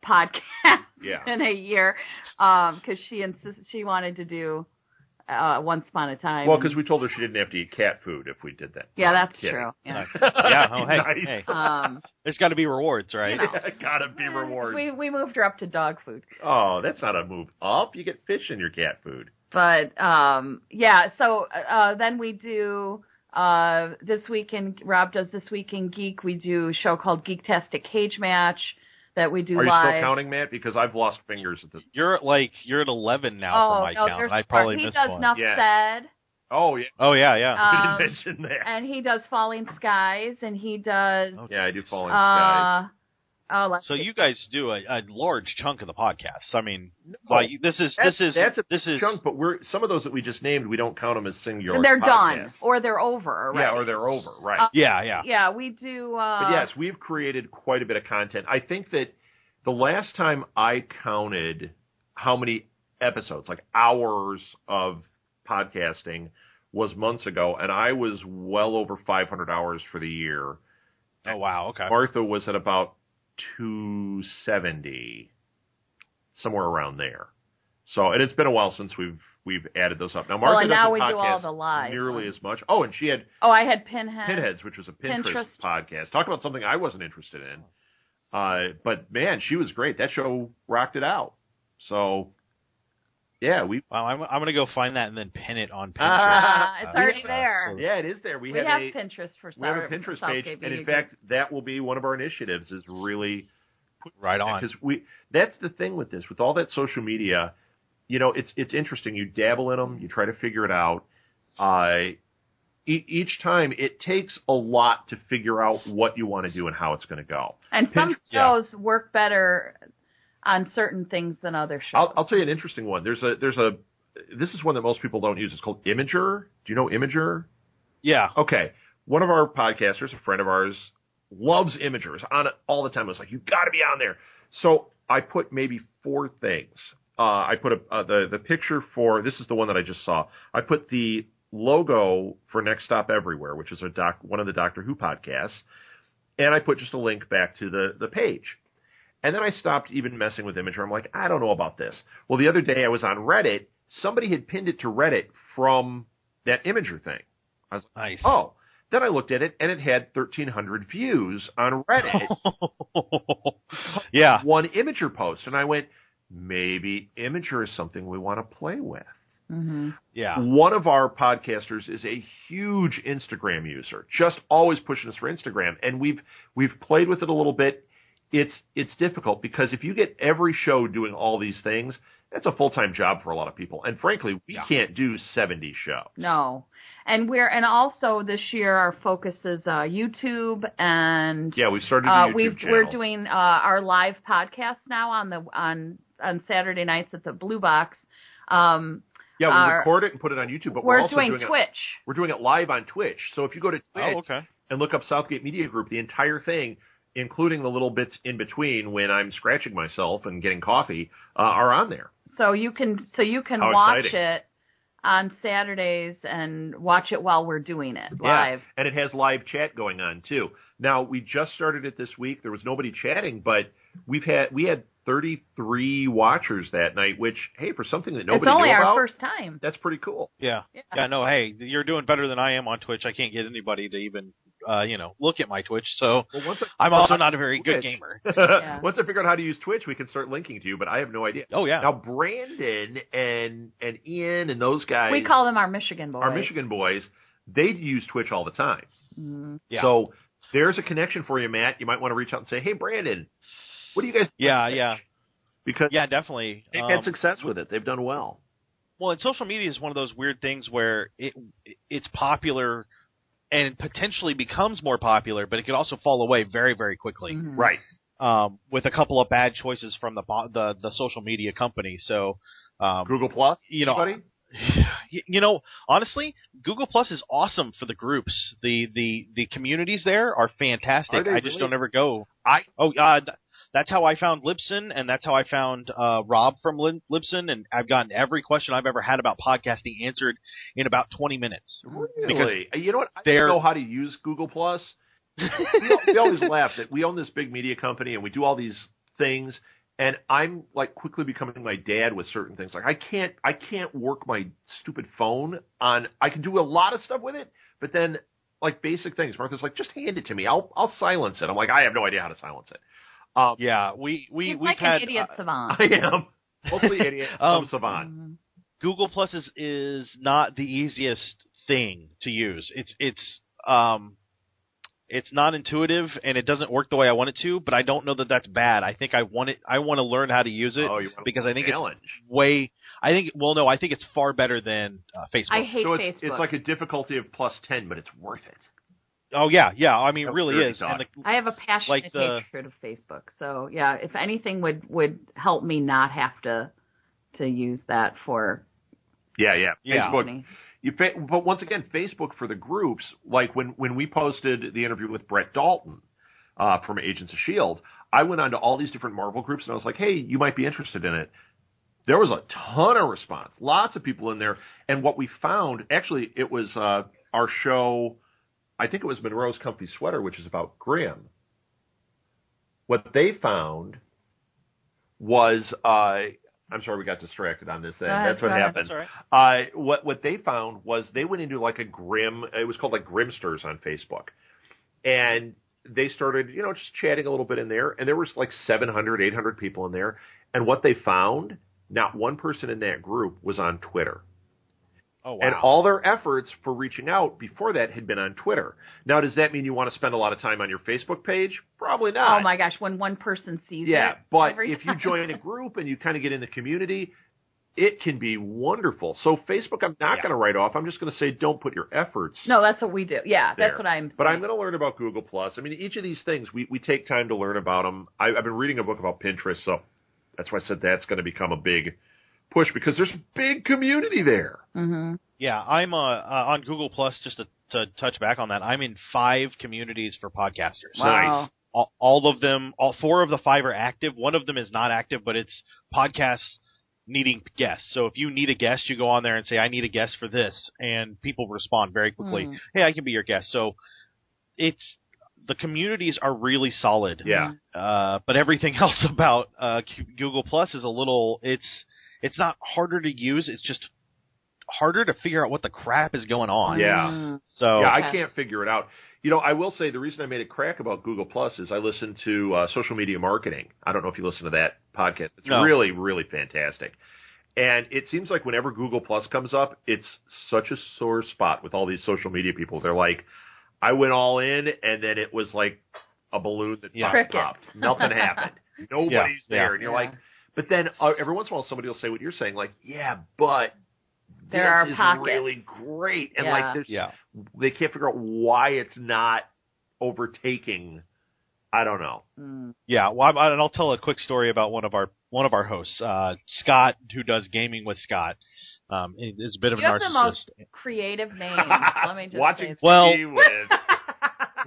podcasts in a year, because she wanted to do Once Upon a Time. Well, because we told her she didn't have to eat cat food if we did that. Yeah, that's true. Yeah. Yeah. Oh, hey, nice. Hey. There's got to be rewards, right? Gotta be rewards. We moved her up to dog food. Oh, that's not a move up. You get fish in your cat food. But so then we do. This week Rob does This Week in Geek. We do a show called Geektastic Cage Match that we do live. Are you still counting, Matt? Because I've lost fingers at this. You're at 11 now for my count. I probably missed one. He does Enough Said. Oh yeah. Oh yeah. I didn't mention that. And he does Falling Skies, and he does. Yeah, I do Falling Skies. So you guys do a large chunk of the podcast. I mean, this is a chunk, but some of those that we just named, we don't count them as singular. They're podcasts. done, or they're over. Right? Yeah, or they're over. Right. Yeah, we do. But yes, we've created quite a bit of content. I think that the last time I counted how many episodes, like hours of podcasting, was months ago, and I was well over 500 hours for the year. Oh, wow. Okay. Martha was at about 270, somewhere around there. So, and it's been a while since we've added those up. Now, Martha and now we doesn't do all podcast the live nearly as much. Oh, and she had I had Pinheads, which was a Pinterest podcast. Talk about something I wasn't interested in. But man, she was great. That show rocked it out. So, yeah, Wow, I'm going to go find that and then pin it on Pinterest. It's already there. So. Yeah, it is there. We have Pinterest for we have a Pinterest page, and in fact, that will be one of our initiatives. Is really right on, because that's the thing with this, with all that social media. You know, it's interesting. You dabble in them, you try to figure it out. Each time, it takes a lot to figure out what you want to do and how it's going to go. And some shows work better on certain things than other shows. I'll tell you an interesting one. This is one that most people don't use. It's called Imager. Do you know Imager? Yeah. Okay. One of our podcasters, a friend of ours, loves Imagers on it all the time. I was like, you've got to be on there. So I put maybe 4 things. I put the picture for, this is the one that I just saw. I put the logo for Next Stop Everywhere, which is one of the Doctor Who podcasts, and I put just a link back to the page. And then I stopped even messing with Imager. I'm like, I don't know about this. Well, the other day I was on Reddit. Somebody had pinned it to Reddit from that Imager thing. I was like, nice. Oh. Then I looked at it, and it had 1,300 views on Reddit. Yeah. One Imager post. And I went, maybe Imager is something we want to play with. Mm-hmm. Yeah. One of our podcasters is a huge Instagram user, just always pushing us for Instagram. And we've played with it a little bit. It's difficult because if you get every show doing all these things, that's a full-time job for a lot of people. And frankly, we can't do 70 shows. No. And also this year our focus is YouTube, and yeah, we've started a YouTube channel. We're doing our live podcast now on Saturday nights at the Blue Box. We record it and put it on YouTube, but we're also doing Twitch. We're doing it live on Twitch. So if you go to Twitch and look up Southgate Media Group, the entire thing, including the little bits in between when I'm scratching myself and getting coffee, are on there. So you can watch it on Saturdays and watch it while we're doing it live. And it has live chat going on too. Now, we just started it this week. There was nobody chatting, but we had 33 watchers that night, which, hey, for something that nobody knew about. It's only our first time. That's pretty cool. Yeah. No, hey, you're doing better than I am on Twitch. I can't get anybody to even look at my Twitch, so I'm also not a very good gamer. Once I figure out how to use Twitch, we can start linking to you, but I have no idea. Oh, yeah. Now, Brandon and Ian and those guys. We call them our Michigan boys. Our Michigan boys, they use Twitch all the time. Mm-hmm. Yeah. So there's a connection for you, Matt. You might want to reach out and say, hey, Brandon, what do you guys do? Yeah. Because definitely. They've had success with it. They've done well. Well, and social media is one of those weird things where it's popular and potentially becomes more popular, but it could also fall away very, very quickly. Mm-hmm. Right. With a couple of bad choices from the social media company. So Google Plus, honestly, Google Plus is awesome for the groups. The communities there are fantastic. I just don't ever go. That's how I found Libsyn, and that's how I found Rob from Libsyn, and I've gotten every question I've ever had about podcasting answered in about 20 minutes. Really? Because you know what? I don't know how to use Google Plus. we always laugh that we own this big media company, and we do all these things, and I'm like quickly becoming my dad with certain things. Like I can't work my stupid phone on. I can do a lot of stuff with it, but then like basic things. Martha's like, just hand it to me. I'll silence it. I'm like, I have no idea how to silence it. He's like an idiot savant. I am mostly idiot, savant. Google Plus is not the easiest thing to use. It's not intuitive and it doesn't work the way I want it to. But I don't know that that's bad. I think I want to learn how to use it because I think I think it's far better than Facebook. I hate Facebook. It's like a difficulty of +10, but it's worth it. Oh, yeah. I mean, it really is. And I have a passionate hatred of Facebook. So, yeah, if anything would help me not have to use that for... Yeah. Facebook. But once again, Facebook for the groups, like when we posted the interview with Brett Dalton from Agents of S.H.I.E.L.D., I went on to all these different Marvel groups, and I was like, hey, you might be interested in it. There was a ton of response. Lots of people in there. And what we found, actually, it was our show, I think it was Monroe's Comfy Sweater, which is about Grimm. What they found was, I'm sorry we got distracted on this end. That's what happened. That's all right. What they found was they went into like a Grimm, it was called like Grimmsters on Facebook. And they started, just chatting a little bit in there. And there was like 700, 800 people in there. And what they found, not one person in that group was on Twitter. Oh, wow. And all their efforts for reaching out before that had been on Twitter. Now, does that mean you want to spend a lot of time on your Facebook page? Probably not. Oh, my gosh, when one person sees it. Yeah, but if you join a group and you kind of get in the community, it can be wonderful. So Facebook, I'm not going to write off. I'm just going to say don't put your efforts. No, that's what we do. Yeah, there. That's what I'm saying. But I'm going to learn about Google+. I mean, each of these things, we take time to learn about them. I've been reading a book about Pinterest, so that's why I said that's going to become a big push because there's a big community there. Mm-hmm. Yeah, I'm on Google+, just to touch back on that, I'm in 5 communities for podcasters. Wow. Nice. All of them, all 4 of the 5 are active. One of them is not active, but it's podcasts needing guests. So if you need a guest, you go on there and say, I need a guest for this, and people respond very quickly. Hey, I can be your guest. So the communities are really solid. Yeah. But everything else about Google+ is a little, it's not harder to use, it's just harder to figure out what the crap is going on. Yeah. So yeah, I can't figure it out. I will say the reason I made it crack about Google Plus is I listened to Social Media Marketing. I don't know if you listen to that podcast. It's really, really fantastic. And it seems like whenever Google Plus comes up, it's such a sore spot with all these social media people. They're like, I went all in, and then it was like a balloon that popped. Nothing happened. Nobody's there. And you're like, but then every once in a while somebody will say what you're saying, like, yeah, but there are is pockets. Really great. And like they can't figure out why it's not overtaking. I don't know. Yeah, well, and I'll tell a quick story about one of our hosts, Scott, who does Gaming with Scott. Is a bit of a narcissist. You have the most creative names. Let me just Watching say TV with.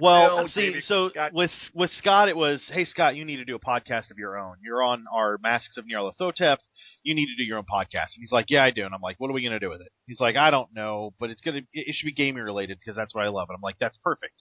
Well, see, so with Scott, it was, hey, Scott, you need to do a podcast of your own. You're on our Masks of Nyarlathotep. You need to do your own podcast. And he's like, yeah, I do. And I'm like, what are we going to do with it? He's like, I don't know, but it should be gaming related because that's what I love. And I'm like, that's perfect.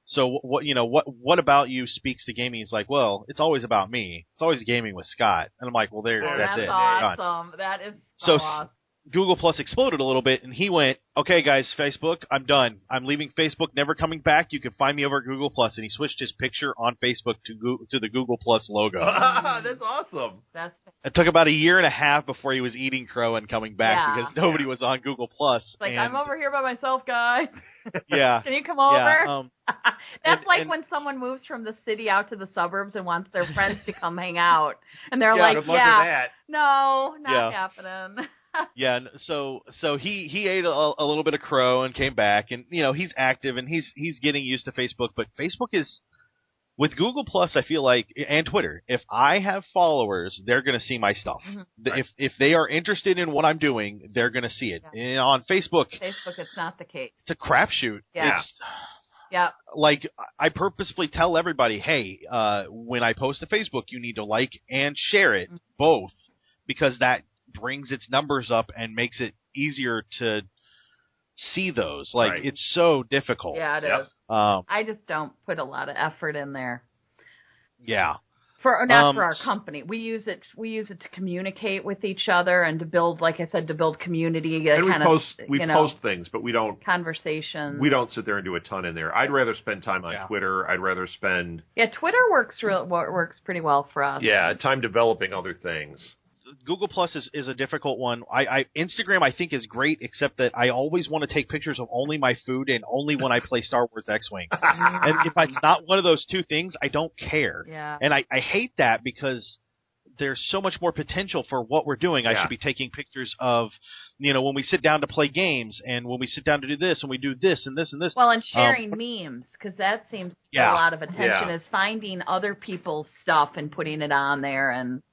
So what about you speaks to gaming? He's like, well, it's always about me. It's always gaming with Scott. And I'm like, well, that's it. Awesome. That is so awesome. Google Plus exploded a little bit, and he went, okay, guys, Facebook, I'm done. I'm leaving Facebook, never coming back. You can find me over at Google Plus. And he switched his picture on Facebook to the Google Plus logo. That's awesome. It took about a year and a half before he was eating crow and coming back because nobody was on Google Plus. Like, I'm over here by myself, guys. Yeah. Can you come over? Yeah, That's like when someone moves from the city out to the suburbs and wants their friends to come hang out. And they're like, good luck with that. No, not happening. Yeah, so he ate a little bit of crow and came back, and he's active and he's getting used to Facebook. But Facebook is with Google Plus, I feel like, and Twitter. If I have followers, they're going to see my stuff. Mm-hmm. Right. If they are interested in what I'm doing, they're going to see it. Yeah. And on Facebook, it's not the case. It's a crapshoot. Yeah. Like, I purposefully tell everybody, hey, when I post to Facebook, you need to like and share it, both, because that brings its numbers up and makes it easier to see those. Like, it's so difficult. Yeah, it is. I just don't put a lot of effort in there. Yeah. For our company. We use it to communicate with each other and to build, like I said, to build community. And we post things, but we don't conversations. We don't sit there and do a ton in there. I'd rather spend time on Twitter. I'd rather spend Twitter works pretty well for us. Yeah, time developing other things. Google Plus is a difficult one. Instagram I think is great, except that I always want to take pictures of only my food and only when I play Star Wars X-Wing. And if it's not one of those two things, I don't care. Yeah. And I hate that because there's so much more potential for what we're doing. I should be taking pictures of, when we sit down to play games and when we sit down to do this and we do this and this and this. Well, and sharing memes, because that seems to get a lot of attention, is finding other people's stuff and putting it on there and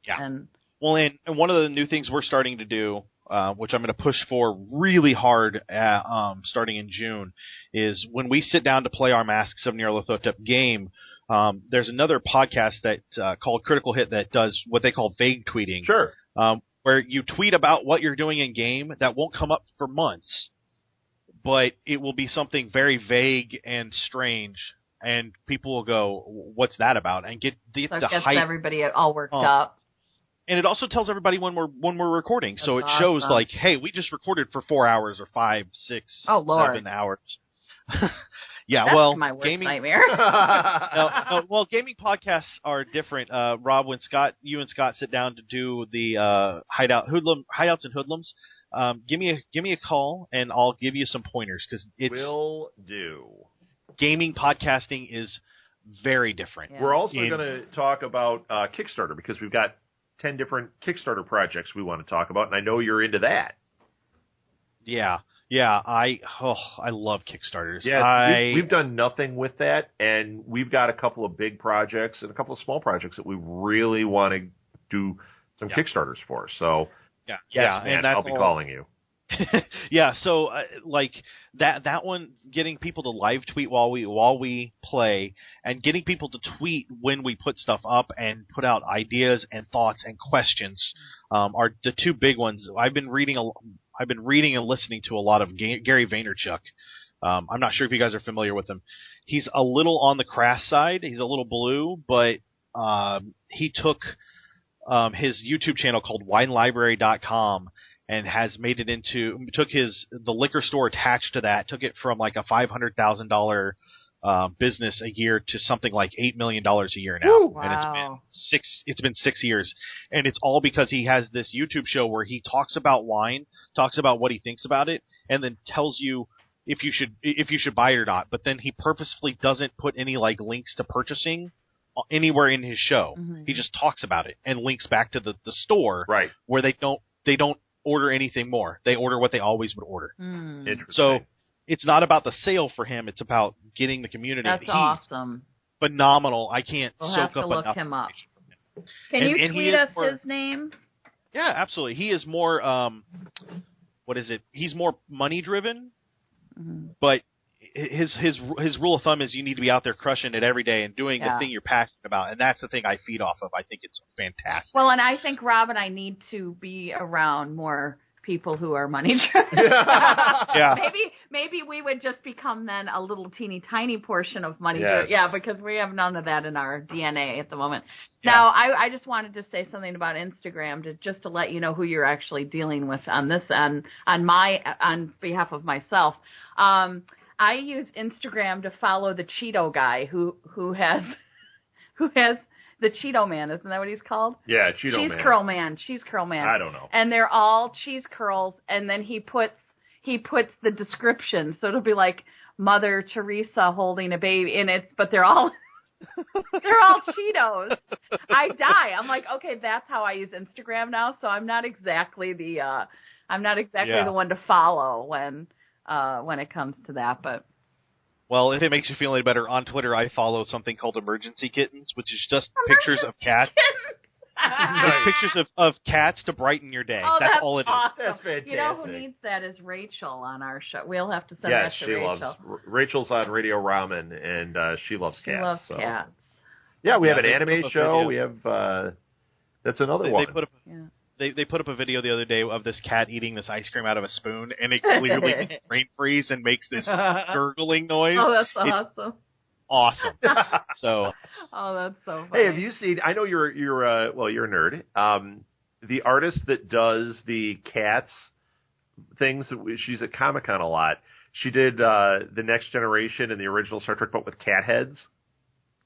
Well, and one of the new things we're starting to do, which I'm going to push for really hard starting in June, is when we sit down to play our Masks of Nyarlathotep game, there's another podcast that called Critical Hit that does what they call vague tweeting. Sure. where you tweet about what you're doing in game that won't come up for months, but it will be something very vague and strange, and people will go, "What's that about?" and get the hype. Everybody all worked up. And it also tells everybody when we're recording, so it shows like, "Hey, we just recorded for 4 hours or 5, 6, 7 hours." Yeah, that's my worst nightmare. Well, gaming podcasts are different. Rob, when you and Scott sit down to do the Hideouts and Hoodlums, give me a call and I'll give you some pointers because will do. Gaming podcasting is very different. Yeah. We're also going to talk about Kickstarter because we've got 10 different Kickstarter projects we want to talk about, and I know you're into that. Yeah. Yeah, I love Kickstarters. Yeah, we've done nothing with that, and we've got a couple of big projects and a couple of small projects that we really want to do some Kickstarters for. So, yes, man, I'll be calling you. Yeah, so like that one, getting people to live tweet while we play, and getting people to tweet when we put stuff up and put out ideas and thoughts and questions are the two big ones. I've been reading and listening to a lot of Gary Vaynerchuk. I'm not sure if you guys are familiar with him. He's a little on the crass side. He's a little blue, but he took his YouTube channel called WineLibrary.com and has made it took the liquor store attached to that, took it from like a $500,000 business a year to something like $8 million a year now. Ooh, wow. And it's been 6 years. And it's all because he has this YouTube show where he talks about wine, talks about what he thinks about it, and then tells you if you should buy it or not. But then he purposefully doesn't put any like links to purchasing anywhere in his show. Mm-hmm. He just talks about it and links back to the store, right, where they don't order anything more. They order what they always would order. Interesting. So it's not about the sale for him. It's about getting the community. That's awesome. Phenomenal. I can't we'll soak have up to look enough him up. Can you tweet us his name? Yeah, absolutely. He is more, what is it? He's more money driven, but his rule of thumb is you need to be out there crushing it every day and doing the thing you're passionate about, and that's the thing I feed off of. I think it's fantastic. Well, and I think Rob and I need to be around more people who are money driven. Yeah. Maybe we would just become then a little teeny tiny portion of money driven. Yeah, because we have none of that in our DNA at the moment. Yeah. Now, I just wanted to say something about Instagram to let you know who you're actually dealing with on this on behalf of myself. I use Instagram to follow the Cheeto guy who has the Cheeto Man. Isn't that what he's called? Yeah, Cheeto Man. Cheese Curl Man. I don't know. And they're all cheese curls, and then he puts the description, so it'll be like Mother Teresa holding a baby, but they're all Cheetos. I die. I'm like, okay, that's how I use Instagram now. So I'm not exactly the one to follow when it comes to that, but. Well, if it makes you feel any better, on Twitter I follow something called Emergency Kittens, which is just pictures of cats. Pictures of cats to brighten your day. Oh, that's all it is. Awesome. That's fantastic. You know who needs that is Rachel on our show. We'll have to send that to Rachel. Rachel's on Radio Ramen, and she loves cats. She loves cats. Yeah, we have an anime show. We have that's another one. They put up a video the other day of this cat eating this ice cream out of a spoon, and it clearly gets brain freeze and makes this gurgling noise. Oh, that's awesome. Awesome. So. Oh, that's so funny. Hey, have you seen? I know you're a nerd. The artist that does the cats things. She's at Comic-Con a lot. She did the Next Generation and the original Star Trek, but with cat heads.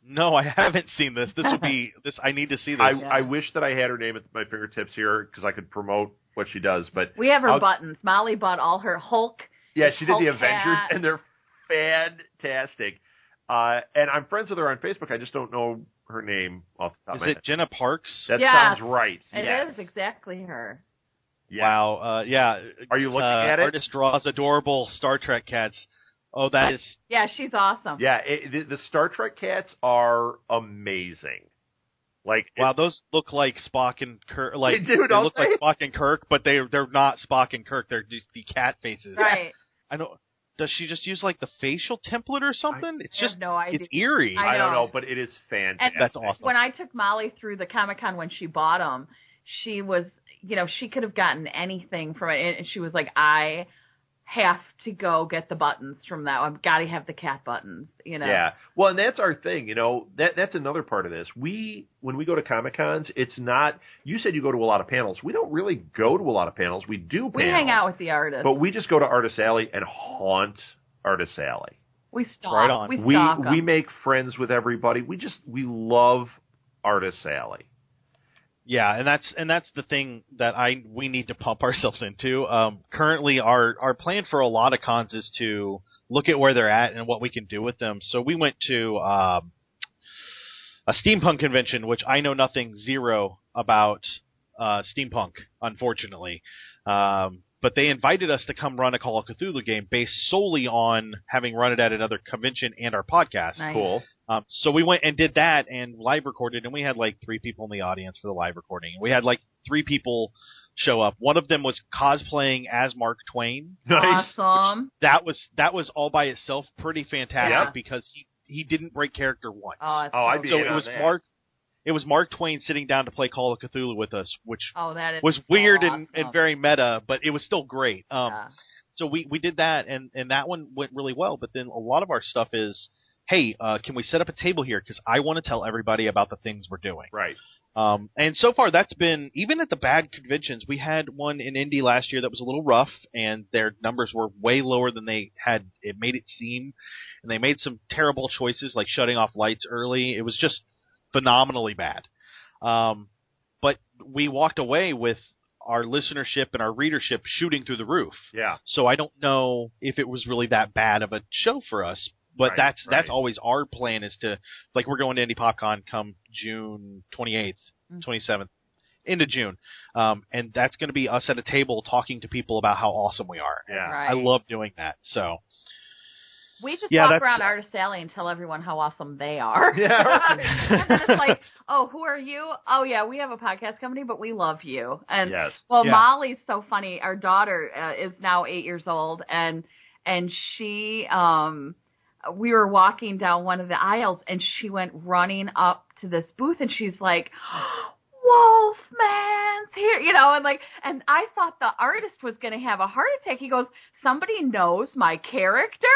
No, I haven't seen this. This would be this. I need to see this. I wish that I had her name at my fingertips here because I could promote what she does. But we have her buttons. Molly bought all her Hulk. Yeah, she did the Avengers, and they're fantastic. And I'm friends with her on Facebook. I just don't know her name off the top of my head. Is it Jenna Parks? That sounds right. It is exactly her. Yeah. Wow. Yeah. Are you looking at it? Artist draws adorable Star Trek cats. Oh, that is. Yeah, she's awesome. Yeah, the Star Trek cats are amazing. Wow, those look like Spock and Kirk. They do, they look like Spock and Kirk, but they're not Spock and Kirk. They're just the cat faces. Right. I know. Does she just use like the facial template or something? It's just no idea. It's eerie. I don't know, but it is fantastic. And that's awesome. When I took Molly through the Comic-Con when she bought them, she was she could have gotten anything from it. And she was like, I have to go get the buttons from that. I've got to have the cat buttons, Yeah. Well, and that's our thing, that's another part of this. When we go to Comic-Cons, it's not, you said you go to a lot of panels. We don't really go to a lot of panels. We do panels. We hang out with the artists. But we just go to Artist Alley and haunt Artist Alley. We stalk. Right on. We make friends with everybody. We love Artist Alley. Yeah, and that's the thing that we need to pump ourselves into. Currently, our plan for a lot of cons is to look at where they're at and what we can do with them. So we went to a steampunk convention, which I know zero about steampunk, unfortunately. But they invited us to come run a Call of Cthulhu game based solely on having run it at another convention and our podcast. Nice. Cool. So we went and did that and live recorded, and we had like 3 people in the audience for the live recording. We had like 3 people show up. One of them was cosplaying as Mark Twain. Nice. Awesome. That was all by itself pretty fantastic Yeah. because he didn't break character once. I'd be so in it on was that. It was Mark Twain sitting down to play Call of Cthulhu with us, which that is was so weird awesome. and very meta, but it was still great. Yeah. So we did that, and that one went really well. But then a lot of our stuff is, hey, can we set up a table here? Because I want to tell everybody about the things we're doing. Right. And so far that's been, even at the bad conventions, we had one in Indy last year that was a little rough, and their numbers were way lower than they had it made it seem. And they made some terrible choices, like shutting off lights early. It was just phenomenally bad. But we walked away with our listenership and our readership shooting through the roof. Yeah. So I don't know if it was really that bad of a show for us, but Right, that's always our plan, is to, like, we're going to Indie PopCon come June 28th, 27th, into June. And that's going to be us at a table talking to people about how awesome we are. Yeah. Right. I love doing that. So We just Yeah, walk that's- around Artist Alley and tell everyone how awesome they are. Yeah. And then it's like, oh, who are you? Oh, yeah, we have a podcast company, but we love you. And Yes. well, Yeah. Molly's so funny. Our daughter is now 8 years old, and she, we were walking down one of the aisles, and she went running up to this booth, and she's like, Wolfman's here, and I thought the artist was going to have a heart attack. He goes, somebody knows my character?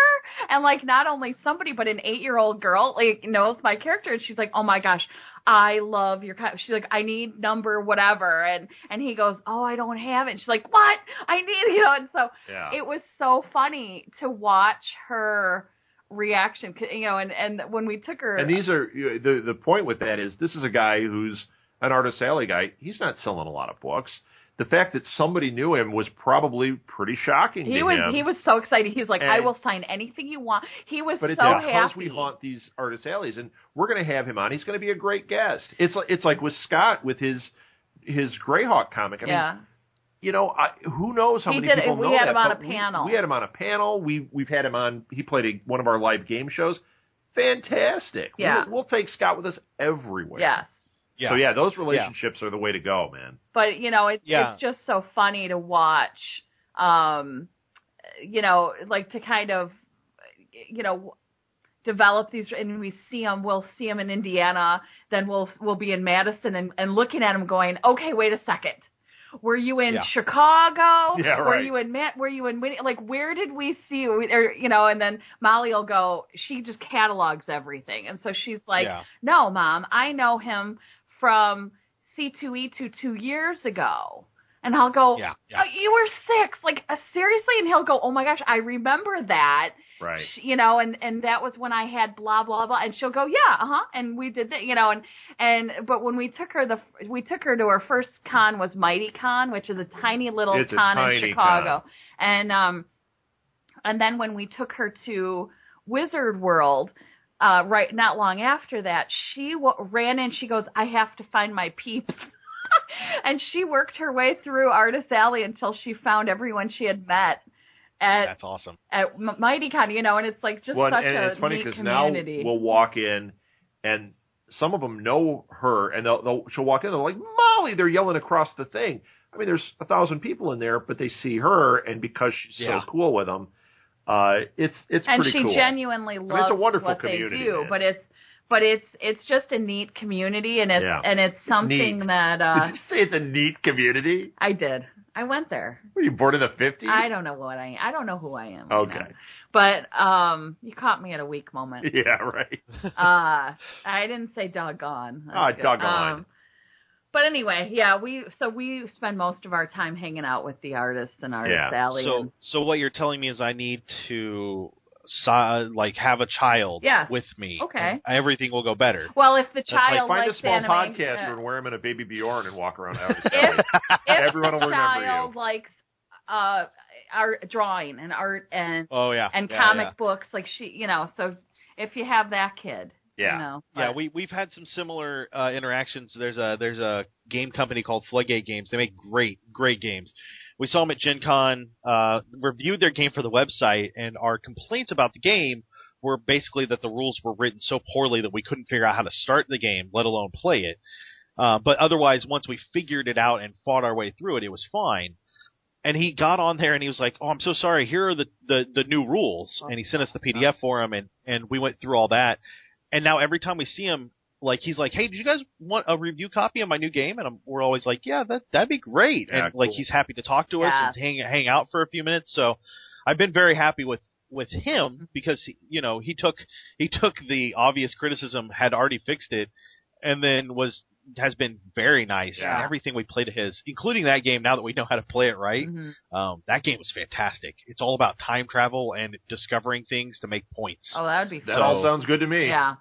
And, not only somebody, but an 8-year-old girl, knows my character. And she's like, oh, my gosh, I love your – she's like, I need number whatever. And he goes, oh, I don't have it. And she's like, what? I need – and so It was so funny to watch her reaction, and when we took her – And these are the point with that is this is a guy who's an Artist Alley guy. He's not selling a lot of books. The fact that somebody knew him was probably pretty shocking to him. He was so excited. He was like, I will sign anything you want. He was so happy. Because we haunt these Artist Alleys, and we're going to have him on. He's going to be a great guest. It's like with Scott with his Greyhawk comic. I mean, who knows how many people know that. We had him on a panel. We had him on a panel. We've had him on. He played one of our live game shows. Fantastic. Yeah. We'll take Scott with us everywhere. Yes. yeah. So, those relationships are the way to go, man. But, it's just so funny to watch, to kind of, develop these, and we'll see them in Indiana, then we'll be in Madison and looking at them going, okay, wait a second. Were you in Chicago? Yeah, right. Were you in where did we see you? Or, and then Molly will go, she just catalogs everything. And so she's like, no, Mom, I know him from C2E2 2 years ago. And I'll go, oh, you were 6. Seriously? And he'll go, oh my gosh, I remember that. Right. And that was when I had blah, blah, blah. And she'll go, yeah, uh-huh. And we did that, but when we took her to her first con was Mighty Con, which is a tiny little con in Chicago. Con. And then when we took her to Wizard World, not long after that, she ran in, she goes, I have to find my peeps. And she worked her way through Artist Alley until she found everyone she had met. That's awesome. At Mighty Con, and it's like just such a it's funny neat now community. we'll walk in, and some of them know her, and she'll walk in, and they're like, Molly, they're yelling across the thing. I mean, there's 1,000 people in there, but they see her, and because she's so cool with them, it's and pretty cool. And she genuinely loves it's a wonderful what community, they do, man. But it's just a neat community, and it's something that. Did you say it's a neat community? I did. I went there. Were you born in the 50s? I don't know I don't know who I am. Okay. Right, but you caught me at a weak moment. Yeah, right. I didn't say doggone. Doggone. But anyway, yeah, we spend most of our time hanging out with the artists and Artist Alley. So what you're telling me is I need to have a child with me. Okay. And everything will go better. Well, if the child find likes a small anime, podcaster and wear him in a Baby Bjorn and walk around Artist Alley. Everyone will remember you. If the child likes art, drawing and art and comic books, like so if you have that kid. Yeah. We've had some similar interactions. There's a game company called Floodgate Games. They make great games. We saw them at Gen Con, reviewed their game for the website, and our complaints about the game were basically that the rules were written so poorly that we couldn't figure out how to start the game, let alone play it. But otherwise, once we figured it out and fought our way through it, it was fine. And he got on there and he was like, "Oh, I'm so sorry. Here are the new rules." And he sent us the PDF for him, and we went through all that. And now every time we see him, he's like, "Hey, did you guys want a review copy of my new game?" And we're always like, "Yeah, that'd be great." Yeah, and cool. he's happy to talk to us and hang out for a few minutes. So I've been very happy with him because he took the obvious criticism, had already fixed it, and then has been very nice. Yeah. And everything we played of his, including that game, now that we know how to play it right, that game was fantastic. It's all about time travel and discovering things to make points. Oh, that would be fun. That all sounds good to me. Yeah.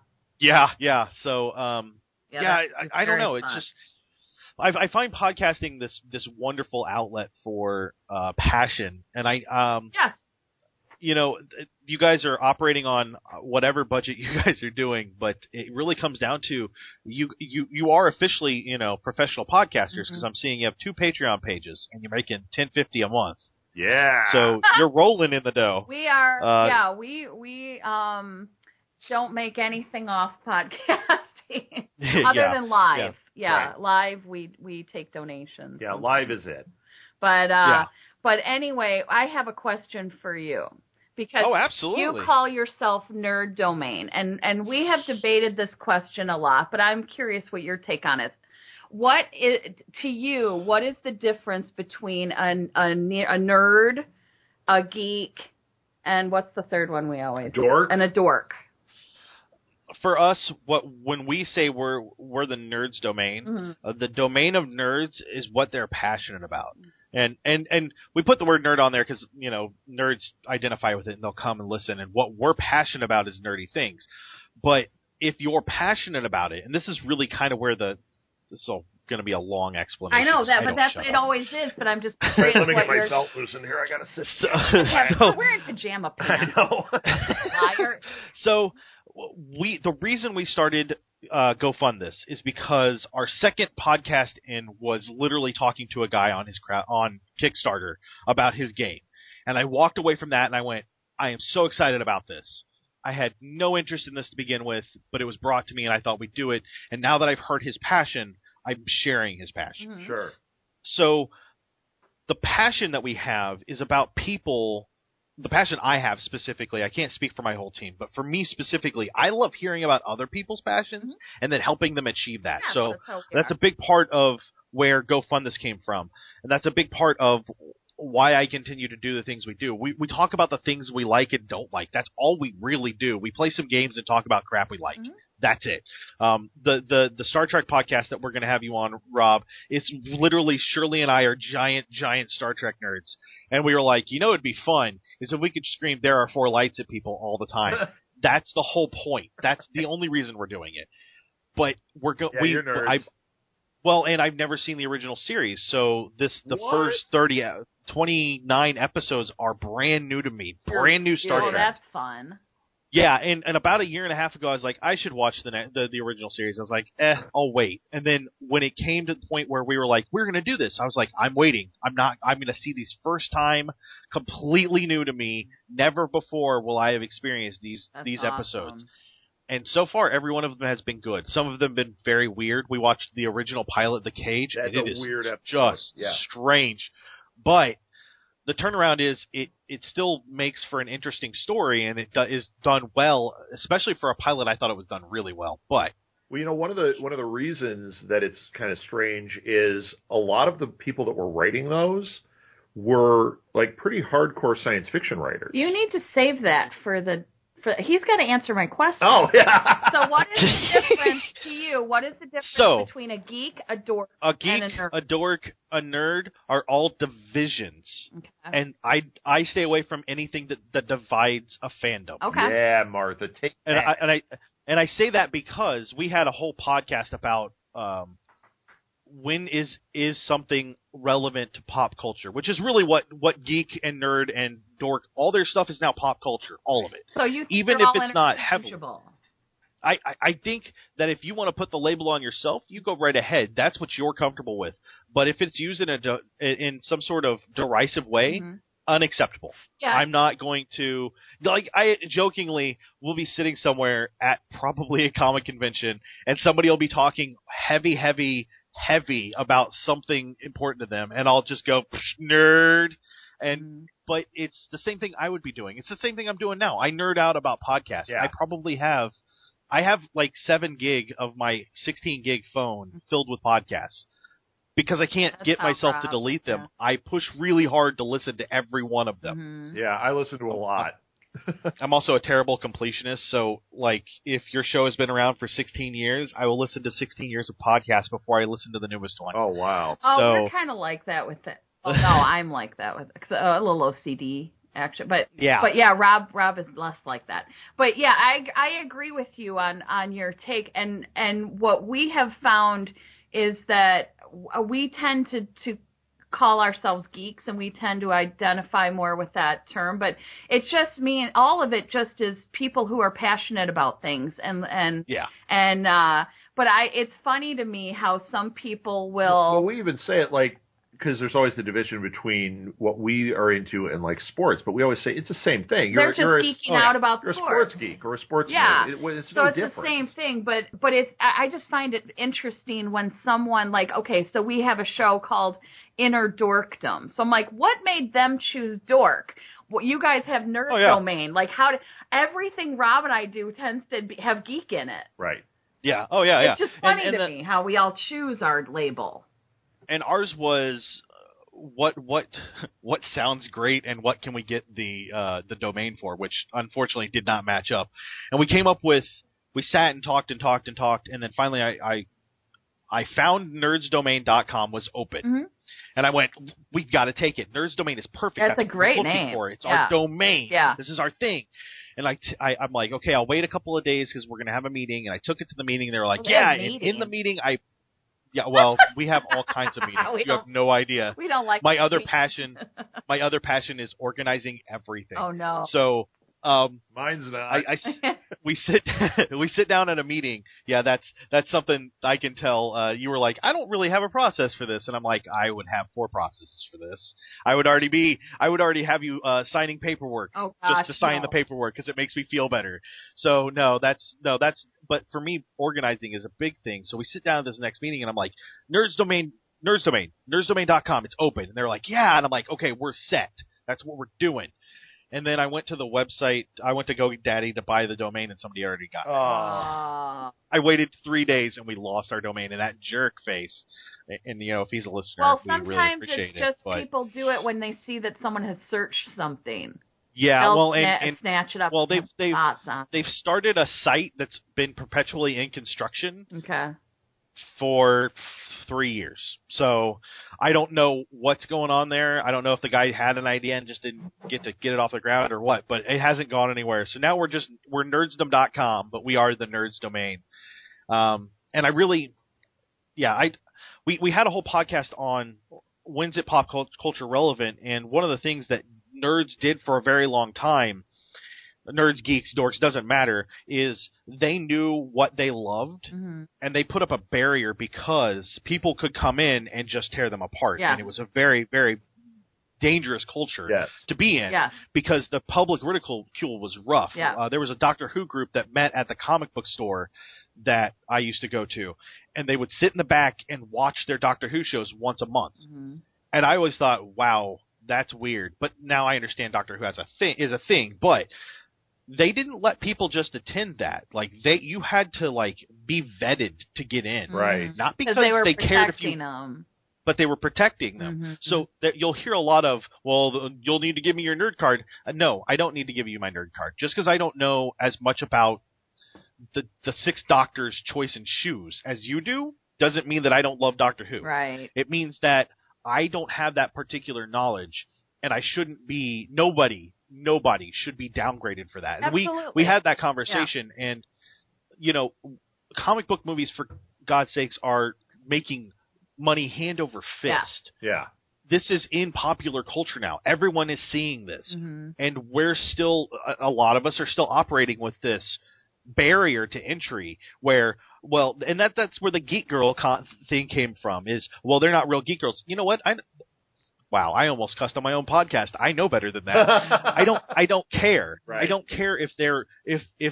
Yeah. So, I don't know. It's fun. just, I find podcasting this wonderful outlet for passion, and yes. You guys are operating on whatever budget you guys are doing, but it really comes down to you are officially professional podcasters because I'm seeing you have 2 Patreon pages and you're making $10.50 a month. Yeah. So you're rolling in the dough. We are. We don't make anything off podcasting other than live. Right. Live we take donations. Yeah, live is it. But anyway, I have a question for you. Because absolutely. You call yourself Nerd Domain, and we have debated this question a lot, but I'm curious what your take on it. What is the difference between a nerd, a geek, and what's the third one we always dork? And a dork. For us, when we say we're the nerds domain, the domain of nerds is what they're passionate about. And we put the word nerd on there because, nerds identify with it and they'll come and listen. And what we're passionate about is nerdy things. But if you're passionate about it, and this is really kind of where this is going to be a long explanation. I know that, but that's it always is. But I'm just curious. Let me get my belt loose in here. I got to sit. We're wearing pajama pants. I know. Liar. So the reason we started GoFund This is because our second podcast was literally talking to a guy on Kickstarter about his game. And I walked away from that and I went, I am so excited about this. I had no interest in this to begin with, but it was brought to me and I thought we'd do it. And now that I've heard his passion, I'm sharing his passion. Sure. So the passion that we have is about people. The passion I have specifically, I can't speak for my whole team, but for me specifically, I love hearing about other people's passions and then helping them achieve that. Yeah, so that's a big part of where GoFund This came from. And that's a big part of why I continue to do the things we do. We talk about the things we like and don't like. That's all we really do. We play some games and talk about crap we like. That's it. The Star Trek podcast that we're going to have you on, Rob, is literally Shirley and I are giant Star Trek nerds. And we were like, it'd be fun is if we could scream "There are 4 lights" at people all the time. That's the whole point. That's the only reason we're doing it. But we're you're nerds. And I've never seen the original series, so first 29 episodes are brand new to me. Brand new Star Trek. Oh, that's fun. Yeah, and about a year and a half ago, I was like, I should watch the original series. I was like, I'll wait. And then when it came to the point where we were like, we're going to do this, I was like, I'm waiting. I'm going to see these first time, completely new to me. Never before will I have experienced these episodes. And so far, every one of them has been good. Some of them have been very weird. We watched the original pilot, The Cage, That's and it a is weird episode. just strange. But the turnaround is it still makes for an interesting story, and it is done well, especially for a pilot. I thought it was done really well, but. Well, one of the reasons that it's kind of strange is a lot of the people that were writing those were like pretty hardcore science fiction writers. You need to save that for he's got to answer my question. Oh, yeah. So what is the difference to you? What is the difference between a geek, a dork, and a nerd? A dork, a nerd are all divisions. Okay. And I stay away from anything that divides a fandom. Okay. Yeah, Martha, take that. And I say that because we had a whole podcast about when is something relevant to pop culture, which is really what geek and nerd and dork, all their stuff is now pop culture, all of it. So you think even they're if all it's not heavily. interchangeable? I think that if you want to put the label on yourself, you go right ahead. That's what you're comfortable with. But if it's used in some sort of derisive way, unacceptable. Yeah. I'm not going to I jokingly will be sitting somewhere at probably a comic convention, and somebody will be talking heavy about something important to them, and I'll just go nerd. And but it's the same thing I would be doing. It's the same thing I'm doing now. I nerd out about podcasts. Yeah. I have like 7 gig of my 16 gig phone filled with podcasts. Because I can't get myself to delete them, I push really hard to listen to every one of them. Yeah, I listen to a lot. I'm also a terrible completionist, so like if your show has been around for 16 years, I will listen to 16 years of podcasts before I listen to the newest one. Oh, wow. Oh, so, we're kind of like that with it. Oh, no, I'm like that with a little OCD. Actually, but yeah, Rob is less like that. But yeah, I agree with you on your take, and what we have found is that we tend to call ourselves geeks, and we tend to identify more with that term. But it's just me, and all of it just is people who are passionate about things, and but it's funny to me how some people will. Well, we even say it like. Because there's always the division between what we are into and like sports, but we always say it's the same thing. They're just geeking out about sports. You're a sports geek or a sports nerd. It's no different. The same thing, but it's. I just find it interesting when someone like, okay, so we have a show called Inner Dorkdom. So I'm like, what made them choose dork? Well, you guys have nerd domain. Like everything Rob and I do tends to have geek in it. Right. Yeah. Oh yeah. It's just funny to me how we all choose our label. And ours was what sounds great and what can we get the domain for, which unfortunately did not match up. And we sat and talked, and then finally I found nerdsdomain.com was open. And I went, we've got to take it. Nerds Domain is perfect. That's a great name. For. It's our domain. Yeah. This is our thing. And I'm like, okay, I'll wait a couple of days because we're going to have a meeting. And I took it to the meeting, and they were like, and in the meeting yeah, well, we have all kinds of meetings. You have no idea. We don't like my other passion. My other passion is organizing everything. Oh no! So mine's not. We sit down at a meeting. Yeah, that's something I can tell. You were like, I don't really have a process for this, and I'm like, I would have 4 processes for this. I would already have you signing paperwork just to sign the paperwork because it makes me feel better. So but for me, organizing is a big thing. So we sit down at this next meeting, and I'm like, nerdsdomain.com, it's open. And they're like, yeah. And I'm like, okay, we're set. That's what we're doing. And then I went to the website. I went to GoDaddy to buy the domain, and somebody already got it. I waited 3 days, and we lost our domain. And that jerk face, and if he's a listener, we really appreciate it. Sometimes it's just people do it when they see that someone has searched something. Yeah, they'll snatch it up. Well, they've started a site that's been perpetually in construction. Okay. For 3 years. So I don't know what's going on there. I don't know if the guy had an idea and just didn't get it off the ground or what, but it hasn't gone anywhere. So now we're nerdsdom.com, but we are the Nerds Domain. And I really, we had a whole podcast on when's it pop culture relevant, and one of the things that nerds did for a very long time, nerds, geeks, dorks, doesn't matter, is they knew what they loved, and they put up a barrier because people could come in and just tear them apart. And it was a very, very dangerous culture to be in because the public ridicule was rough. There was a Doctor Who group that met at the comic book store that I used to go to, and they would sit in the back and watch their Doctor Who shows once a month. And I always thought, wow, that's weird. But now I understand Doctor Who is a thing, but they didn't let people just attend that. Like you had to like be vetted to get in, right? Not because they were they cared if you, them. but they were protecting them. So that you'll hear a lot of, well, you'll need to give me your nerd card. No, I don't need to give you my nerd card. Just because I don't know as much about the Sixth Doctor's choice in shoes as you do doesn't mean that I don't love Doctor Who. Right. It means that I don't have that particular knowledge, and I shouldn't be. Nobody should be downgraded for that. And Absolutely. we had that conversation, and comic book movies, for God's sakes, are making money hand over fist. Yeah. This is in popular culture now. Everyone is seeing this, and we're still, a lot of us are still operating with this barrier to entry where, well, and that's where the geek girl thing came from is, well, they're not real geek girls. You know what? Wow, I almost cussed on my own podcast. I know better than that. I don't care. Right. I don't care if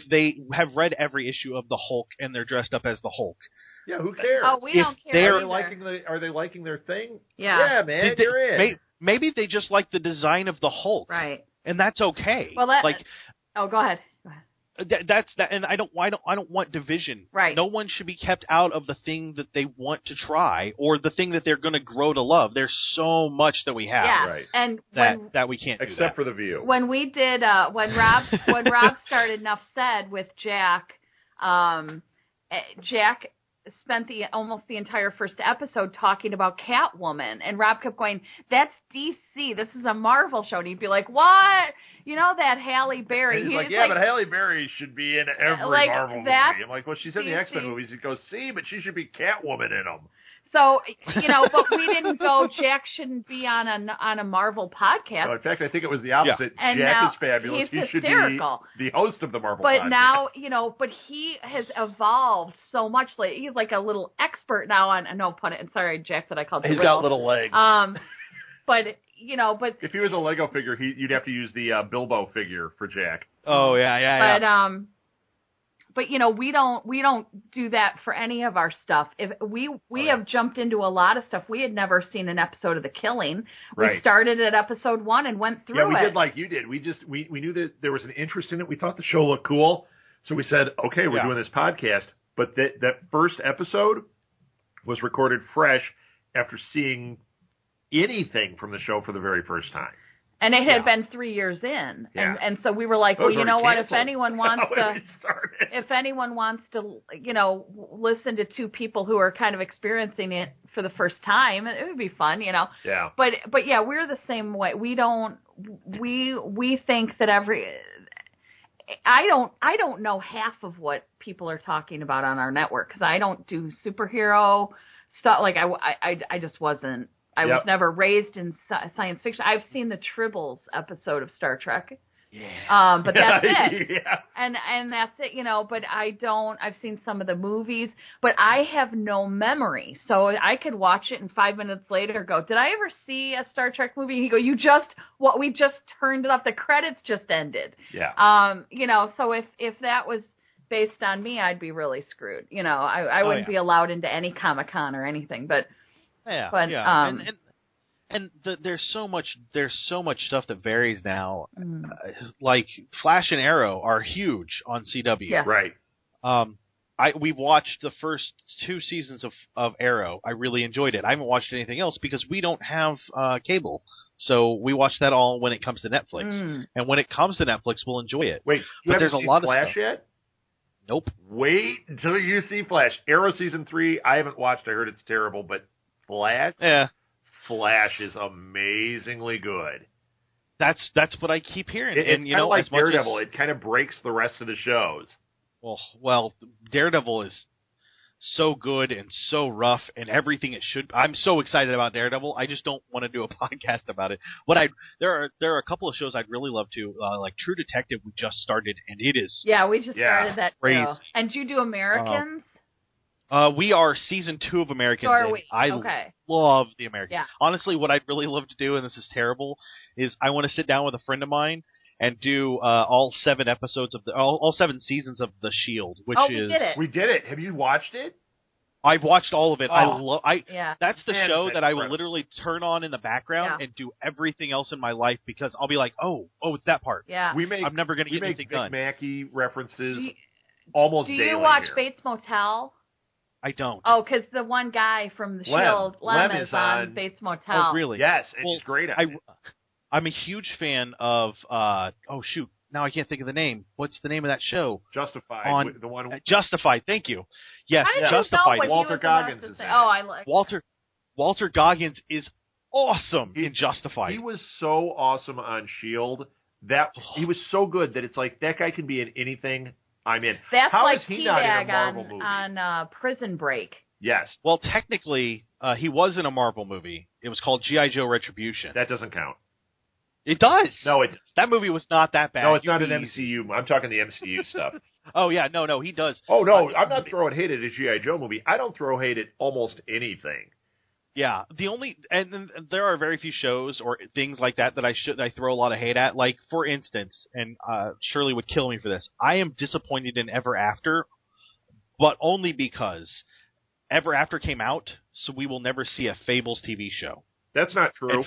they have read every issue of the Hulk and they're dressed up as the Hulk. Yeah, who cares? Oh, we don't care. Are they liking their thing? Yeah. Yeah, man, you're in. Maybe they just like the design of the Hulk. Right. And that's okay. Well, go ahead. That's that, and I don't want division. Right. No one should be kept out of the thing that they want to try or the thing that they're going to grow to love. There's so much that we have. Yeah. Right. And that we can't do except for the View. When we did when Rob started Enough Said with Jack, Jack spent almost the entire first episode talking about Catwoman, and Rob kept going, "That's DC. This is a Marvel show." And he'd be like, "What? You know that Halle Berry?" And he's like, "Yeah, but Halle Berry should be in every Marvel movie." I'm like, "Well, she's in the X-Men movies." He goes, "See, but she should be Catwoman in them." So, but we didn't go, Jack shouldn't be on a Marvel podcast. No, in fact, I think it was the opposite. Yeah. Jack is fabulous. He should hysterical. be the host of the Marvel podcast. But now, but he has evolved so much. Like, he's like a little expert now on, no pun it, sorry, Jack, that I called you. He's got little legs. But if he was a Lego figure, you'd have to use the Bilbo figure for Jack. Oh, yeah. But we don't do that for any of our stuff. If we have jumped into a lot of stuff. We had never seen an episode of The Killing. Right. We started at episode 1 and went through it. Yeah, we did like you did. We knew that there was an interest in it. We thought the show looked cool, so we said, okay, we're doing this podcast. But that first episode was recorded fresh after seeing anything from the show for the very first time. And it had been 3 years in, and so we were like, well, you know what? If anyone wants to, listen to two people who are kind of experiencing it for the first time, it would be fun, Yeah. But yeah, we're the same way. We don't. We think that I don't know half of what people are talking about on our network because I don't do superhero stuff. Like I just wasn't. I was never raised in science fiction. I've seen the Tribbles episode of Star Trek. Yeah. But that's it. Yeah. And that's it, but I've seen some of the movies, but I have no memory. So I could watch it and 5 minutes later go, did I ever see a Star Trek movie? And he go, we just turned it off. The credits just ended. Yeah. So if that was based on me, I'd be really screwed. I wouldn't be allowed into any Comic-Con or anything, but there's so much stuff that varies now. Like Flash and Arrow are huge on CW. Yeah. Right. We've watched the first 2 seasons of Arrow. I really enjoyed it. I haven't watched anything else because we don't have cable. So we watch that all when it comes to Netflix. And when it comes to Netflix, we'll enjoy it. Wait, but there's a lot Flash of stuff yet? Nope. Wait until you see Flash. Arrow season 3, I haven't watched. I heard it's terrible, but Flash? Yeah. Flash is amazingly good. That's what I keep hearing. It's kind of like Daredevil. It kind of breaks the rest of the shows. Well, Daredevil is so good and so rough and everything it should. I'm so excited about Daredevil. I just don't want to do a podcast about it. There are a couple of shows I'd really love to, like True Detective. We just started and it is. Yeah, we just started that crazy. Too. And do you do Americans? We are season 2 of Americans. So are we. I love the Americans. Yeah. Honestly, what I'd really love to do, and this is terrible, is I want to sit down with a friend of mine and do all 7 episodes of all 7 seasons of The Shield, which we is did it. We did it. Have you watched it? I've watched all of it. That's the Man, show that I will incredible. literally turn on in the background and do everything else in my life because I'll be like, oh, it's that part. Yeah. I'm never going to get anything done. We make Vic Mackey references almost daily. Do you watch here. Bates Motel? I don't. Oh, because the one guy from The Shield, Lem is on Bates Motel. Oh, really? Yes, and he's great at it. I'm a huge fan of, now I can't think of the name. What's the name of that show? Justified. The one. Justified. Thank you. Yes, Justified. Walter Goggins is in it. Oh, I like Walter Goggins is awesome in Justified. He was so awesome on S.H.I.E.L.D. that he was so good that it's like that guy can be in anything. I'm in. That's How like is he not in a Marvel movie? on Prison Break. Yes. Well, technically, he was in a Marvel movie. It was called G.I. Joe Retribution. That doesn't count. It does. No, it does. That movie was not that bad. No, it's not an MCU. I'm talking the MCU stuff. Oh, yeah. No, he does. Oh, no, I'm not throwing hate at a G.I. Joe movie. I don't throw hate at almost anything. Yeah. And there are very few shows or things like that I throw a lot of hate at. Like, for instance, and Shirley would kill me for this, I am disappointed in Ever After, but only because Ever After came out, so we will never see a Fables TV show. That's not true.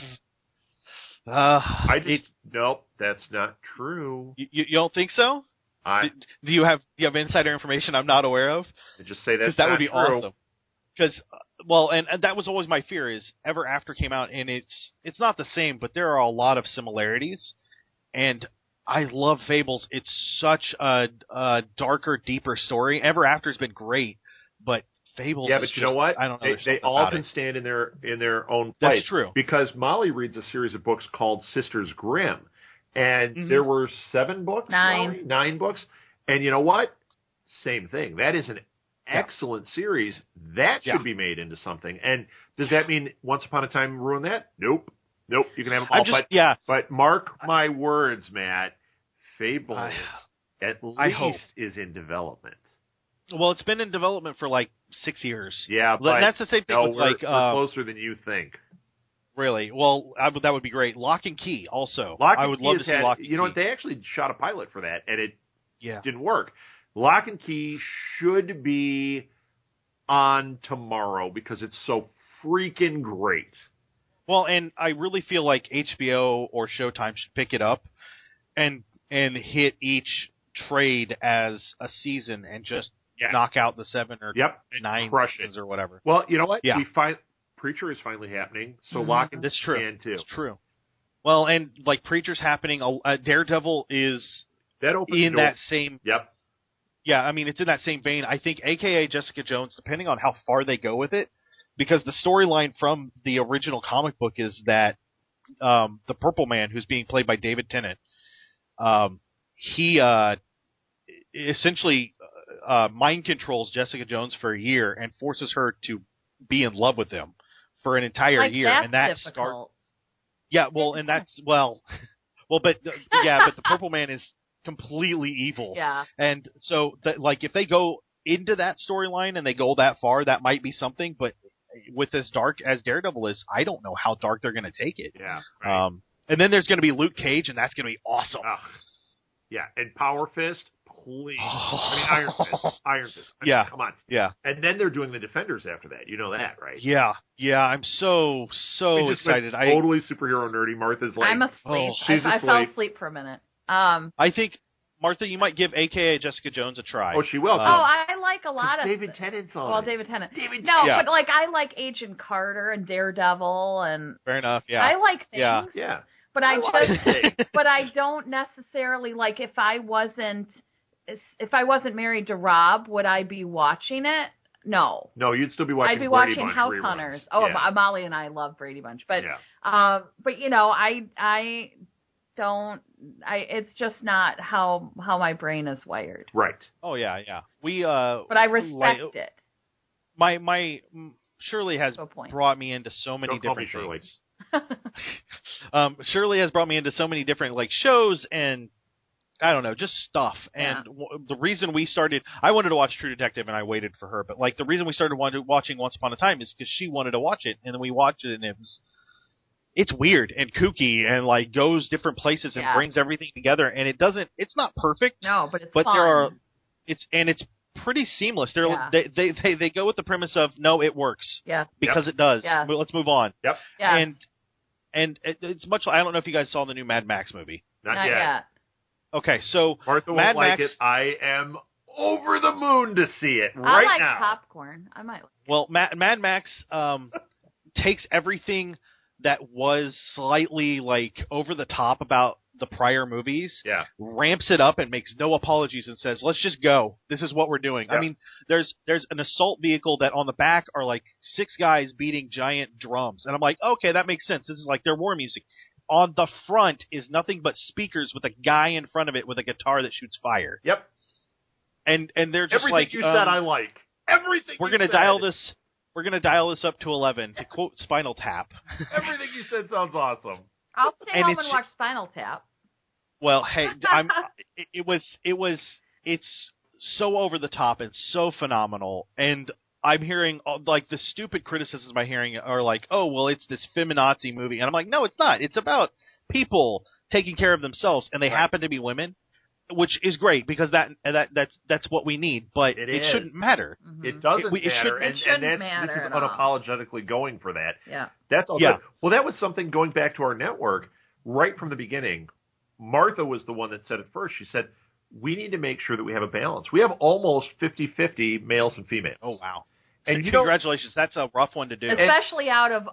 Nope, that's not true. You don't think so? Do you have insider information I'm not aware of? I just say that would be awesome. Because and that was always my fear is Ever After came out and it's not the same, but there are a lot of similarities, and I love Fables. It's such a darker, deeper story. Ever After's been great, but Fables. Yeah, but you know what? I don't know. They all can stand in their own place. That's true. Because Molly reads a series of books called Sisters Grimm, and there were 7 books. 9 books, and you know what? Same thing. That is an excellent series. That should be made into something. And does that mean Once Upon a Time ruined that? Nope. You can have them all. But mark my words, Matt. Fables at least is in development. Well, it's been in development for like 6 years. Yeah, but that's the same thing with we're closer than you think. Really? Well, that would be great. Lock and Key also. I would love to see Lock and Key. You know what? They actually shot a pilot for that, and it didn't work. Lock and Key should be on tomorrow because it's so freaking great. Well, and I really feel like HBO or Showtime should pick it up and hit each trade as a season and just knock out the 7 or 9 seasons or whatever. Well, you know what? Yeah. Preacher is finally happening, so Lock and Key can too. That's true. Well, and like Preacher's happening, Daredevil is in that same. Yep. Yeah, I mean, it's in that same vein. I think AKA Jessica Jones, depending on how far they go with it, because the storyline from the original comic book is that the Purple Man, who's being played by David Tennant, he essentially mind controls Jessica Jones for a year and forces her to be in love with him for an entire year, and that starts. Yeah, well, and that's but the Purple Man is completely evil. Yeah. And so if they go into that storyline and they go that far, that might be something, but with as dark as Daredevil is, I don't know how dark they're going to take it. Yeah. Right. And then there's going to be Luke Cage, and that's going to be awesome. Yeah, and Power Fist, please. I mean, Iron Fist. Iron Fist. I mean, come on. Yeah. And then they're doing the Defenders after that. You know that, right? Yeah. I'm so excited. Totally superhero nerdy. Martha's like, I'm asleep. I fell asleep for a minute. I think, Martha, you might give AKA Jessica Jones a try. Oh, she will. I like a lot of David Tennant's on. Well, it. David Tennant. but like I like Agent Carter and Daredevil and. Fair enough. Yeah. I like things. Yeah. But but I don't necessarily like if I wasn't married to Rob, would I be watching it? No. No, you'd still be watching. I'd be Brady watching Bunch House reruns. Hunters. Oh, yeah. Molly and I love Brady Bunch, but you know, I don't. It's just not how my brain is wired. Right. Oh yeah. We But I respect it. My Shirley has brought me into so many different things. Shirley has brought me into so many different shows and I don't know, just stuff. And the reason we started, I wanted to watch True Detective and I waited for her, but the reason we started watching Once Upon a Time is because she wanted to watch it, and then we watched it, and it's weird and kooky and goes different places and brings everything together, and it's not perfect. No, but it's fun. it's pretty seamless. They're Yeah. they go with the premise of no, it works. Yeah. Because it does. Yeah. Let's move on. Yep. Yeah. And it's much. I don't know if you guys saw the new Mad Max movie. Not yet. Okay, so Martha won't Mad like Max, it. I am over the moon to see it I right like now. popcorn. I might. Well, Mad Max takes everything that was slightly like over the top about the prior movies, ramps it up and makes no apologies and says, "Let's just go. This is what we're doing." Yep. I mean, there's an assault vehicle that on the back are like 6 guys beating giant drums, and I'm like, okay, that makes sense. This is like their war music. On the front is nothing but speakers with a guy in front of it with a guitar that shoots fire. Yep. And they're just everything like, you said, I like everything. We're gonna dial this. We're gonna dial this up to 11 to quote Spinal Tap. Everything you said sounds awesome. I'll stay And home and watch Spinal Tap. Well, hey, it's so over the top and so phenomenal, and I'm hearing like the stupid criticisms I'm hearing are like, oh, well, it's this feminazi movie, and I'm like, no, it's not. It's about people taking care of themselves, and they happen to be women, which is great because that's what we need, but it shouldn't matter. Mm-hmm. It doesn't matter, it shouldn't and matter this is at all. unapologetically going for that. Yeah. That's all good. Well, that was something going back to our network right from the beginning. Martha was the one that said it first. She said, we need to make sure that we have a balance. We have almost 50-50 males and females. Oh, wow. And congratulations. That's a rough one to do. Especially out of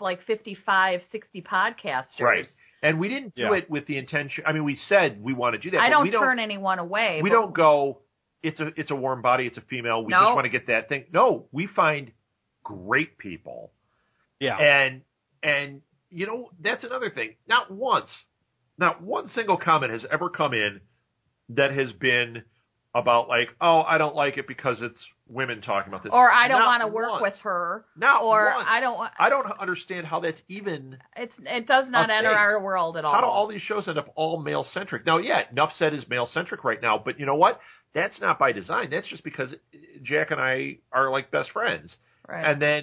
like 55, 60 podcasters. Right. And we didn't do it with the intention. I mean, we said we want to do that. I but don't turn anyone away. We don't go, it's a warm body, it's a female, we just want to get that thing. No, we find great people. Yeah. And you know, that's another thing. Not one single comment has ever come in that has been about like, oh, I don't like it because it's women talking about this. Or I don't want to work with her. I don't understand how that's even. It does not enter our world at all. How do all these shows end up all male centric? Now, Enough Said is male centric right now, but you know what? That's not by design. That's just because Jack and I are like best friends. Right. And then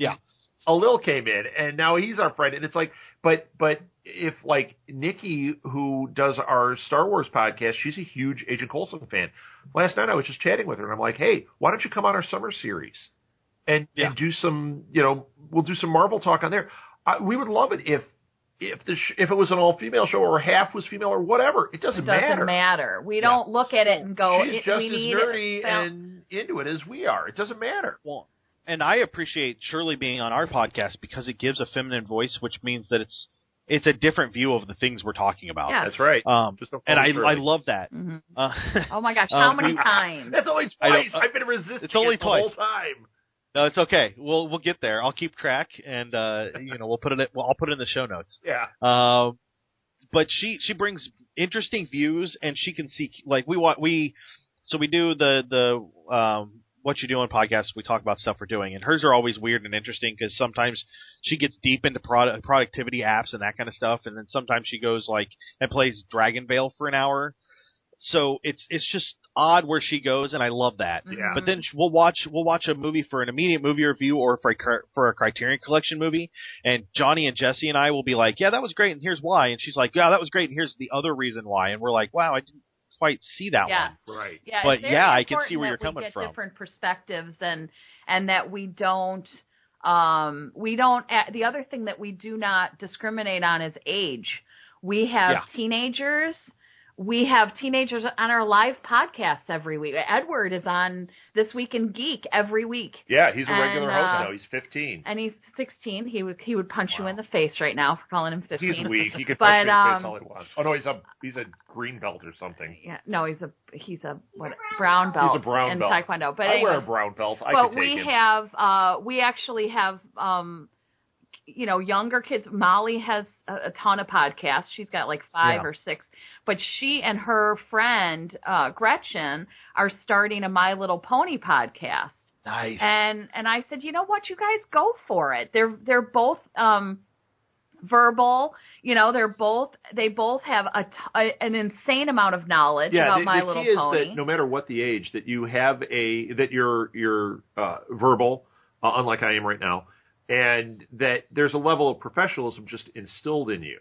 Alil came in, and now he's our friend, and it's like, but if like Nikki, who does our Star Wars podcast, she's a huge Agent Coulson fan. Last night I was just chatting with her, and I'm like, hey, why don't you come on our summer series and do some, we'll do some Marvel talk on there. We would love it if it was an all female show or half was female or whatever. It doesn't matter. We don't look at it and go, she's just as nerdy and into it as we are. It doesn't matter. Well, and I appreciate Shirley being on our podcast because it gives a feminine voice, which means that it's a different view of the things we're talking about. Yeah. That's right. And I love that. Mm-hmm. Oh my gosh, how many times? That's only twice. I've been resisting it's only it twice. the whole time. No, it's okay. We'll get there. I'll keep track, and we'll put it. I'll put it in the show notes. Yeah. But she brings interesting views, and she can see like we do the What You Doing podcast. We talk about stuff we're doing, and hers are always weird and interesting because sometimes she gets deep into productivity apps and that kind of stuff, and then sometimes she goes like and plays Dragon Veil for an hour. So it's just odd where she goes, and I love that. Yeah. But then we'll watch a movie for an immediate movie review or for a Criterion Collection movie, and Johnny and Jesse and I will be like, yeah, that was great, and here's why. And she's like, yeah, that was great, and here's the other reason why. And we're like, wow, I didn't quite see that one. Right. Yeah, but I can see where you're coming get from. Different perspectives, and that we don't. The other thing that we do not discriminate on is age. We have teenagers. We have teenagers on our live podcasts every week. Edward is on This Week in Geek every week. Yeah, he's a regular host now. He's 15. And he's 16. He would punch you in the face right now for calling him 15. He's weak. He could punch me in the face all he wants. Oh no, he's a green belt or something. Yeah, no, he's a brown belt. He's a brown belt in Taekwondo. But I wear a brown belt. We actually have younger kids. Molly has a ton of podcasts. She's got like 5 or 6. But she and her friend, Gretchen, are starting a My Little Pony podcast. Nice. And I said, you know what, you guys go for it. They're both verbal. They both have an insane amount of knowledge about My Little Pony. The key is that no matter what the age, that you have that you're verbal, unlike I am right now, and that there's a level of professionalism just instilled in you.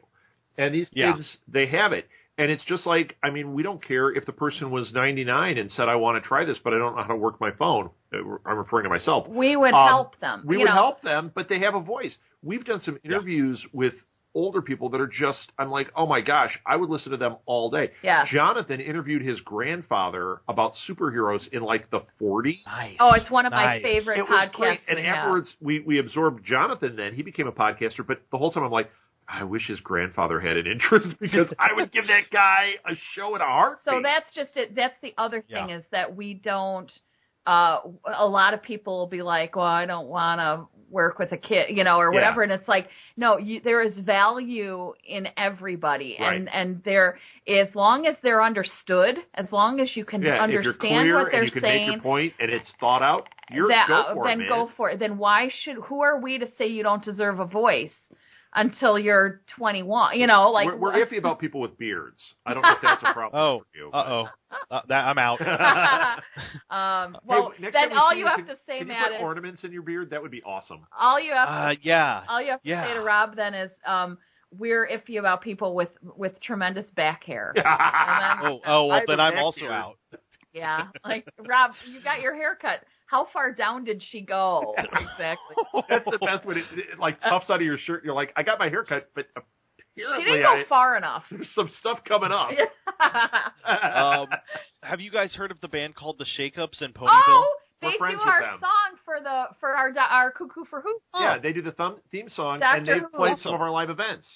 And these kids, they have it. And it's just like, I mean, we don't care if the person was 99 and said, I want to try this, but I don't know how to work my phone. I'm referring to myself. We would help them. We would help them, but they have a voice. We've done some interviews with older people that are just, I'm like, oh my gosh, I would listen to them all day. Yeah. Jonathan interviewed his grandfather about superheroes in like the 40s. Nice. Oh, it's one of my favorite It was podcasts. great. And afterwards, we absorbed Jonathan then. He became a podcaster, but the whole time I'm like, I wish his grandfather had an interest because I would give that guy a show in a heartbeat. So that's just it. That's the other thing is that we don't. A lot of people will be like, "Well, I don't want to work with a kid," or whatever. And it's like, no, there is value in everybody, and there, as long as they're understood, as long as you can understand what they're and you can saying, make your point, and it's thought out. Go for it. Then why should? Who are we to say you don't deserve a voice? Until you're 21, we're iffy about people with beards. I don't know if that's a problem for you. I'm out. Well, hey, then all you have to say, can Matt, you put is ornaments in your beard. That would be awesome. All you have, all you have to say to Rob then is, we're iffy about people with tremendous back hair. Then I'm also out. Yeah, like Rob, you got your hair cut. How far down did she go? Exactly. That's the best when it like tufts out of your shirt. You're like, I got my hair cut, but apparently she didn't go far enough. There's some stuff coming up. Have you guys heard of the band called the Shake-Ups in Ponyville? Oh, they We're friends do our with them. song for our Cuckoo for Who. Yeah, they do the theme song, Dr. and they've Who. played some of our live events.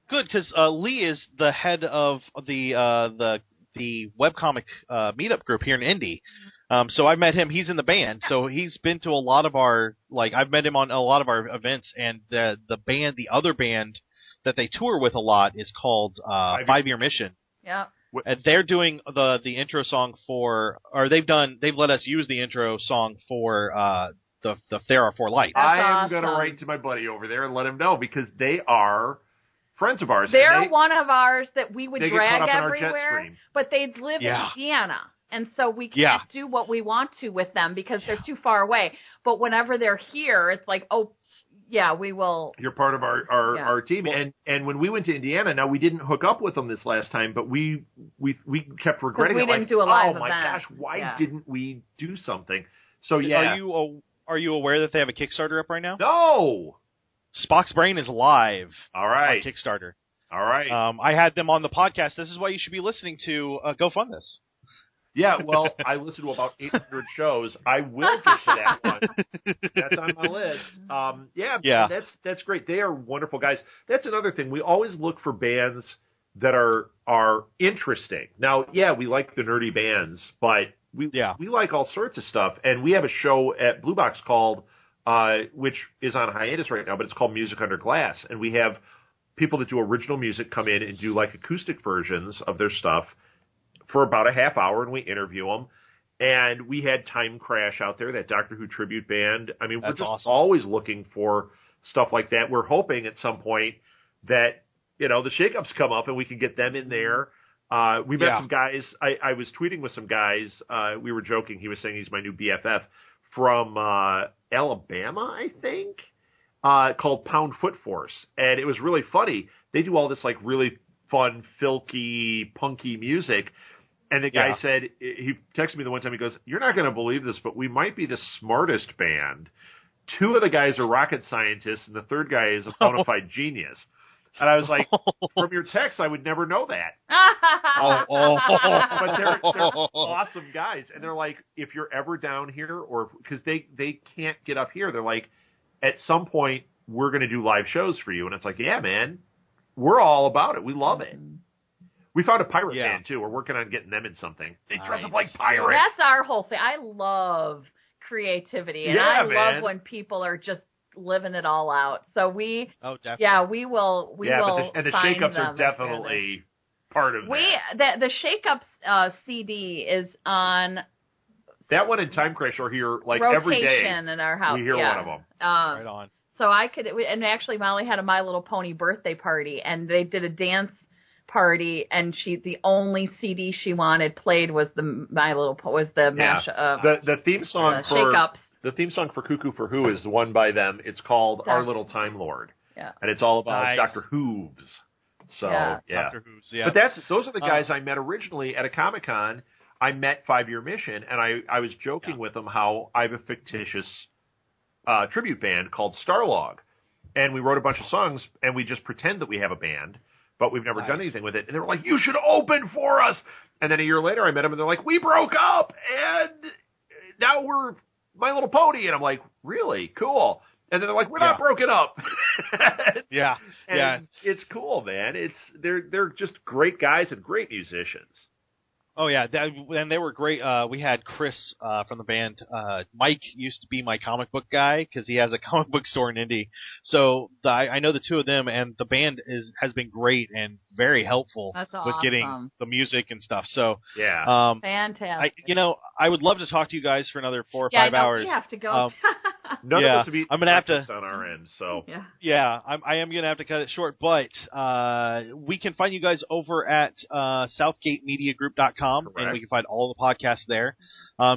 Good, because Lee is the head of the webcomic meetup group here in Indy. So I met him. He's in the band, so he's been to a lot of our I've met him on a lot of our events. And the other band that they tour with a lot is called 5 Year Mission. Yeah, and they're doing the intro song they've let us use the intro song for the There Are Four Lights. I am going to write to my buddy over there and let him know because they are friends of ours. They're one of ours that we would drag everywhere, but they live in Indiana. And so we can't do what we want to with them because they're too far away. But whenever they're here, it's like, we will. You're part of our team. And when we went to Indiana, now we didn't hook up with them this last time, but we kept regretting it. We didn't do a live event. Oh my gosh, why didn't we do something? So yeah. Are you aware that they have a Kickstarter up right now? No. Spock's Brain is live. All right. On Kickstarter. All right. I had them on the podcast. This is why you should be listening to Go Fund This. Yeah, well, I listened to about 800 shows. I will get to that one. That's on my list. That's great. They are wonderful guys. That's another thing. We always look for bands that are interesting. Now, we like the nerdy bands, but we like all sorts of stuff. And we have a show at Blue Box called, which is on hiatus right now, but it's called Music Under Glass. And we have people that do original music come in and do like acoustic versions of their stuff for about a half hour, and we interview them. And we had Time Crash out there, that Doctor Who tribute band. I mean, we're just always looking for stuff like that. We're hoping at some point that, the Shake-Ups come up and we can get them in there. We met some guys. I was tweeting with some guys. We were joking. He was saying he's my new BFF from Alabama, I think, called Pound Foot Force. And it was really funny. They do all this really fun, filky, punky music. And the guy said, he texted me the one time, he goes, "You're not going to believe this, but we might be the smartest band. 2 of the guys are rocket scientists, and the third guy is a bona fide genius." And I was like, from your text, I would never know that. But they're awesome guys. And they're like, if you're ever down here, or because they can't get up here, they're like, at some point, we're going to do live shows for you. And it's like, yeah, man, we're all about it. We love it. We found a pirate band, too. We're working on getting them in something. They dress up like pirates. That's our whole thing. I love creativity. And I love when people are just living it all out. So we, we will and the Shake-Ups are definitely part of that. The Shake-Ups CD is on. That one in Time Crash are here rotation every day. In our house. We hear one of them. Right on. So and actually Molly had a My Little Pony birthday party, and they did a dance party, and the only CD she wanted played was the mash of the theme song for Shake-Ups. The theme song for Cuckoo for Who is one by them. It's called Our Little Time Lord. Yeah. And it's all about Dr. Hooves. So Yeah. Doctor Who's, yeah. But those are the guys I met originally at a Comic-Con. I met 5 Year Mission, and I was joking with them how I have a fictitious tribute band called Starlog. And we wrote a bunch of songs, and we just pretend that we have a band, but we've never done anything with it. And they were like, you should open for us! And then a year later, I met them, and they're like, we broke up, and now we're My Little Pony. And I'm like, really? Cool. And then they're like, we're not broken up. And it's cool, man. They're just great guys and great musicians. Oh, yeah, and they were great. We had Chris from the band. Mike used to be my comic book guy because he has a comic book store in Indy. So I know the two of them, and the band has been great and very helpful with getting the music and stuff. So fantastic. I would love to talk to you guys for another 4 or 5 hours. We have to go. None of us have eaten I'm gonna have to on our end, so I am gonna have to cut it short. But we can find you guys over at SouthgateMediaGroup.com, and we can find all the podcasts there.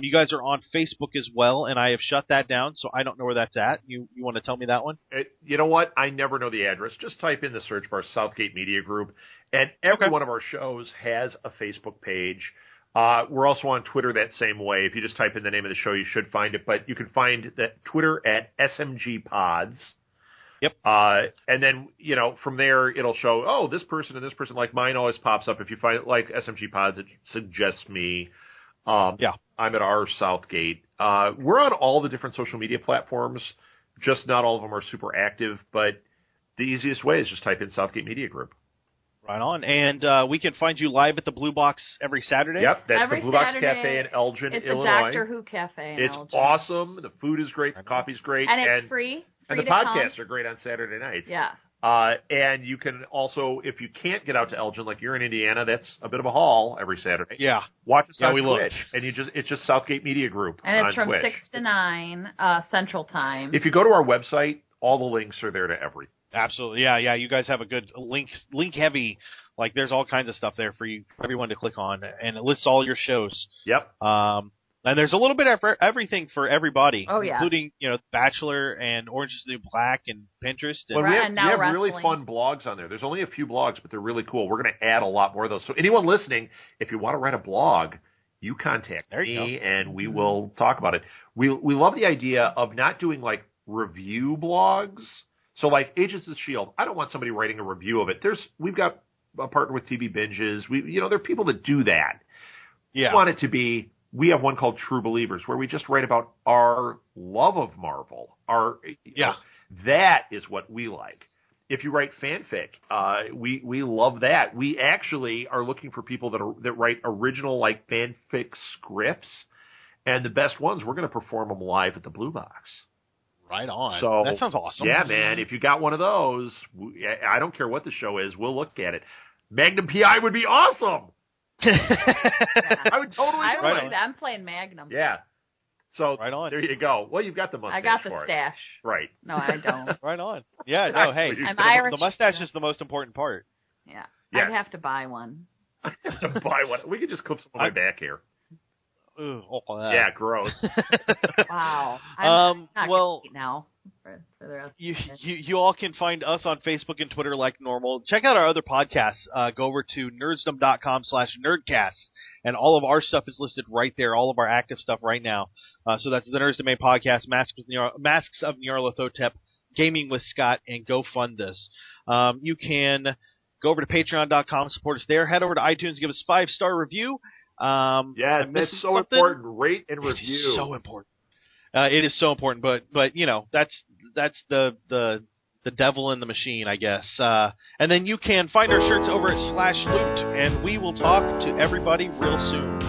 You guys are on Facebook as well, and I have shut that down, so I don't know where that's at. You want to tell me that one? You know what? I never know the address. Just type in the search bar Southgate Media Group, and every one of our shows has a Facebook page. We're also on Twitter that same way. If you just type in the name of the show, you should find it. But you can find that Twitter at SMG Pods. Yep. And then, from there, it'll show, this person and this person. Like mine always pops up. If you find it like SMG Pods, it suggests me. I'm at R Southgate. We're on all the different social media platforms. Just not all of them are super active. But the easiest way is just type in Southgate Media Group. Right on. And we can find you live at the Blue Box every Saturday? Yep, that's every the Blue Box Saturday, Cafe in Elgin, it's Illinois. It's a Doctor Who cafe in Elgin. It's awesome. The food is great. The coffee's great. And it's free. And the podcasts are great on Saturday nights. Yeah. And you can also, if you can't get out to Elgin, like you're in Indiana, that's a bit of a haul every Saturday. Yeah. Watch us on Twitch. And it's just Southgate Media Group and it's on from Twitch. 6 to 9 Central Time. If you go to our website, all the links are there to everything. Absolutely. Yeah. You guys have a good link heavy. Like there's all kinds of stuff there for everyone to click on, and it lists all your shows. Yep. And there's a little bit of everything for everybody. Oh, yeah. Including, Bachelor and Orange is the New Black and Pinterest. And we have really fun blogs on there. There's only a few blogs, but they're really cool. We're going to add a lot more of those. So anyone listening, if you want to write a blog, you contact me and we will talk about it. We love the idea of not doing like review blogs. So like Agents of S.H.I.E.L.D., I don't want somebody writing a review of it. We've got a partner with TV Binges. There are people that do that. Yeah. We want it to be, we have one called True Believers, where we just write about our love of Marvel. That is what we like. If you write fanfic, we love that. We actually are looking for people that write original like fanfic scripts, and the best ones, we're going to perform them live at the Blue Box. Right on. So, that sounds awesome. Yeah, man. If you got one of those, I don't care what the show is, we'll look at it. Magnum PI would be awesome. I would totally do it. I'm playing Magnum. Yeah. So right on. There you go. Well, you've got the mustache. I got the for stash. It. Right. No, I don't. Right on. Yeah. No. Hey, I'm Irish. The mustache is the most important part. Yeah. Yes. I'd have to buy one. I have to buy one. We could just clip some of my back hair. Ooh, yeah, gross. Wow. I'm not gonna eat now. For the rest you all can find us on Facebook and Twitter like normal. Check out our other podcasts. Go over to nerdsdom.com/nerdcasts, and all of our stuff is listed right there, all of our active stuff right now. So that's the Nerds Domain Podcast, Masks of Nyarlathotep, Gaming with Scott, and Go Fund This. You can go over to patreon.com, support us there. Head over to iTunes, give us a 5-star review. Yes, that's so important. Rate and review. It is so important. It is so important, but that's the devil in the machine, I guess. And then you can find our shirts over at /loot, and we will talk to everybody real soon.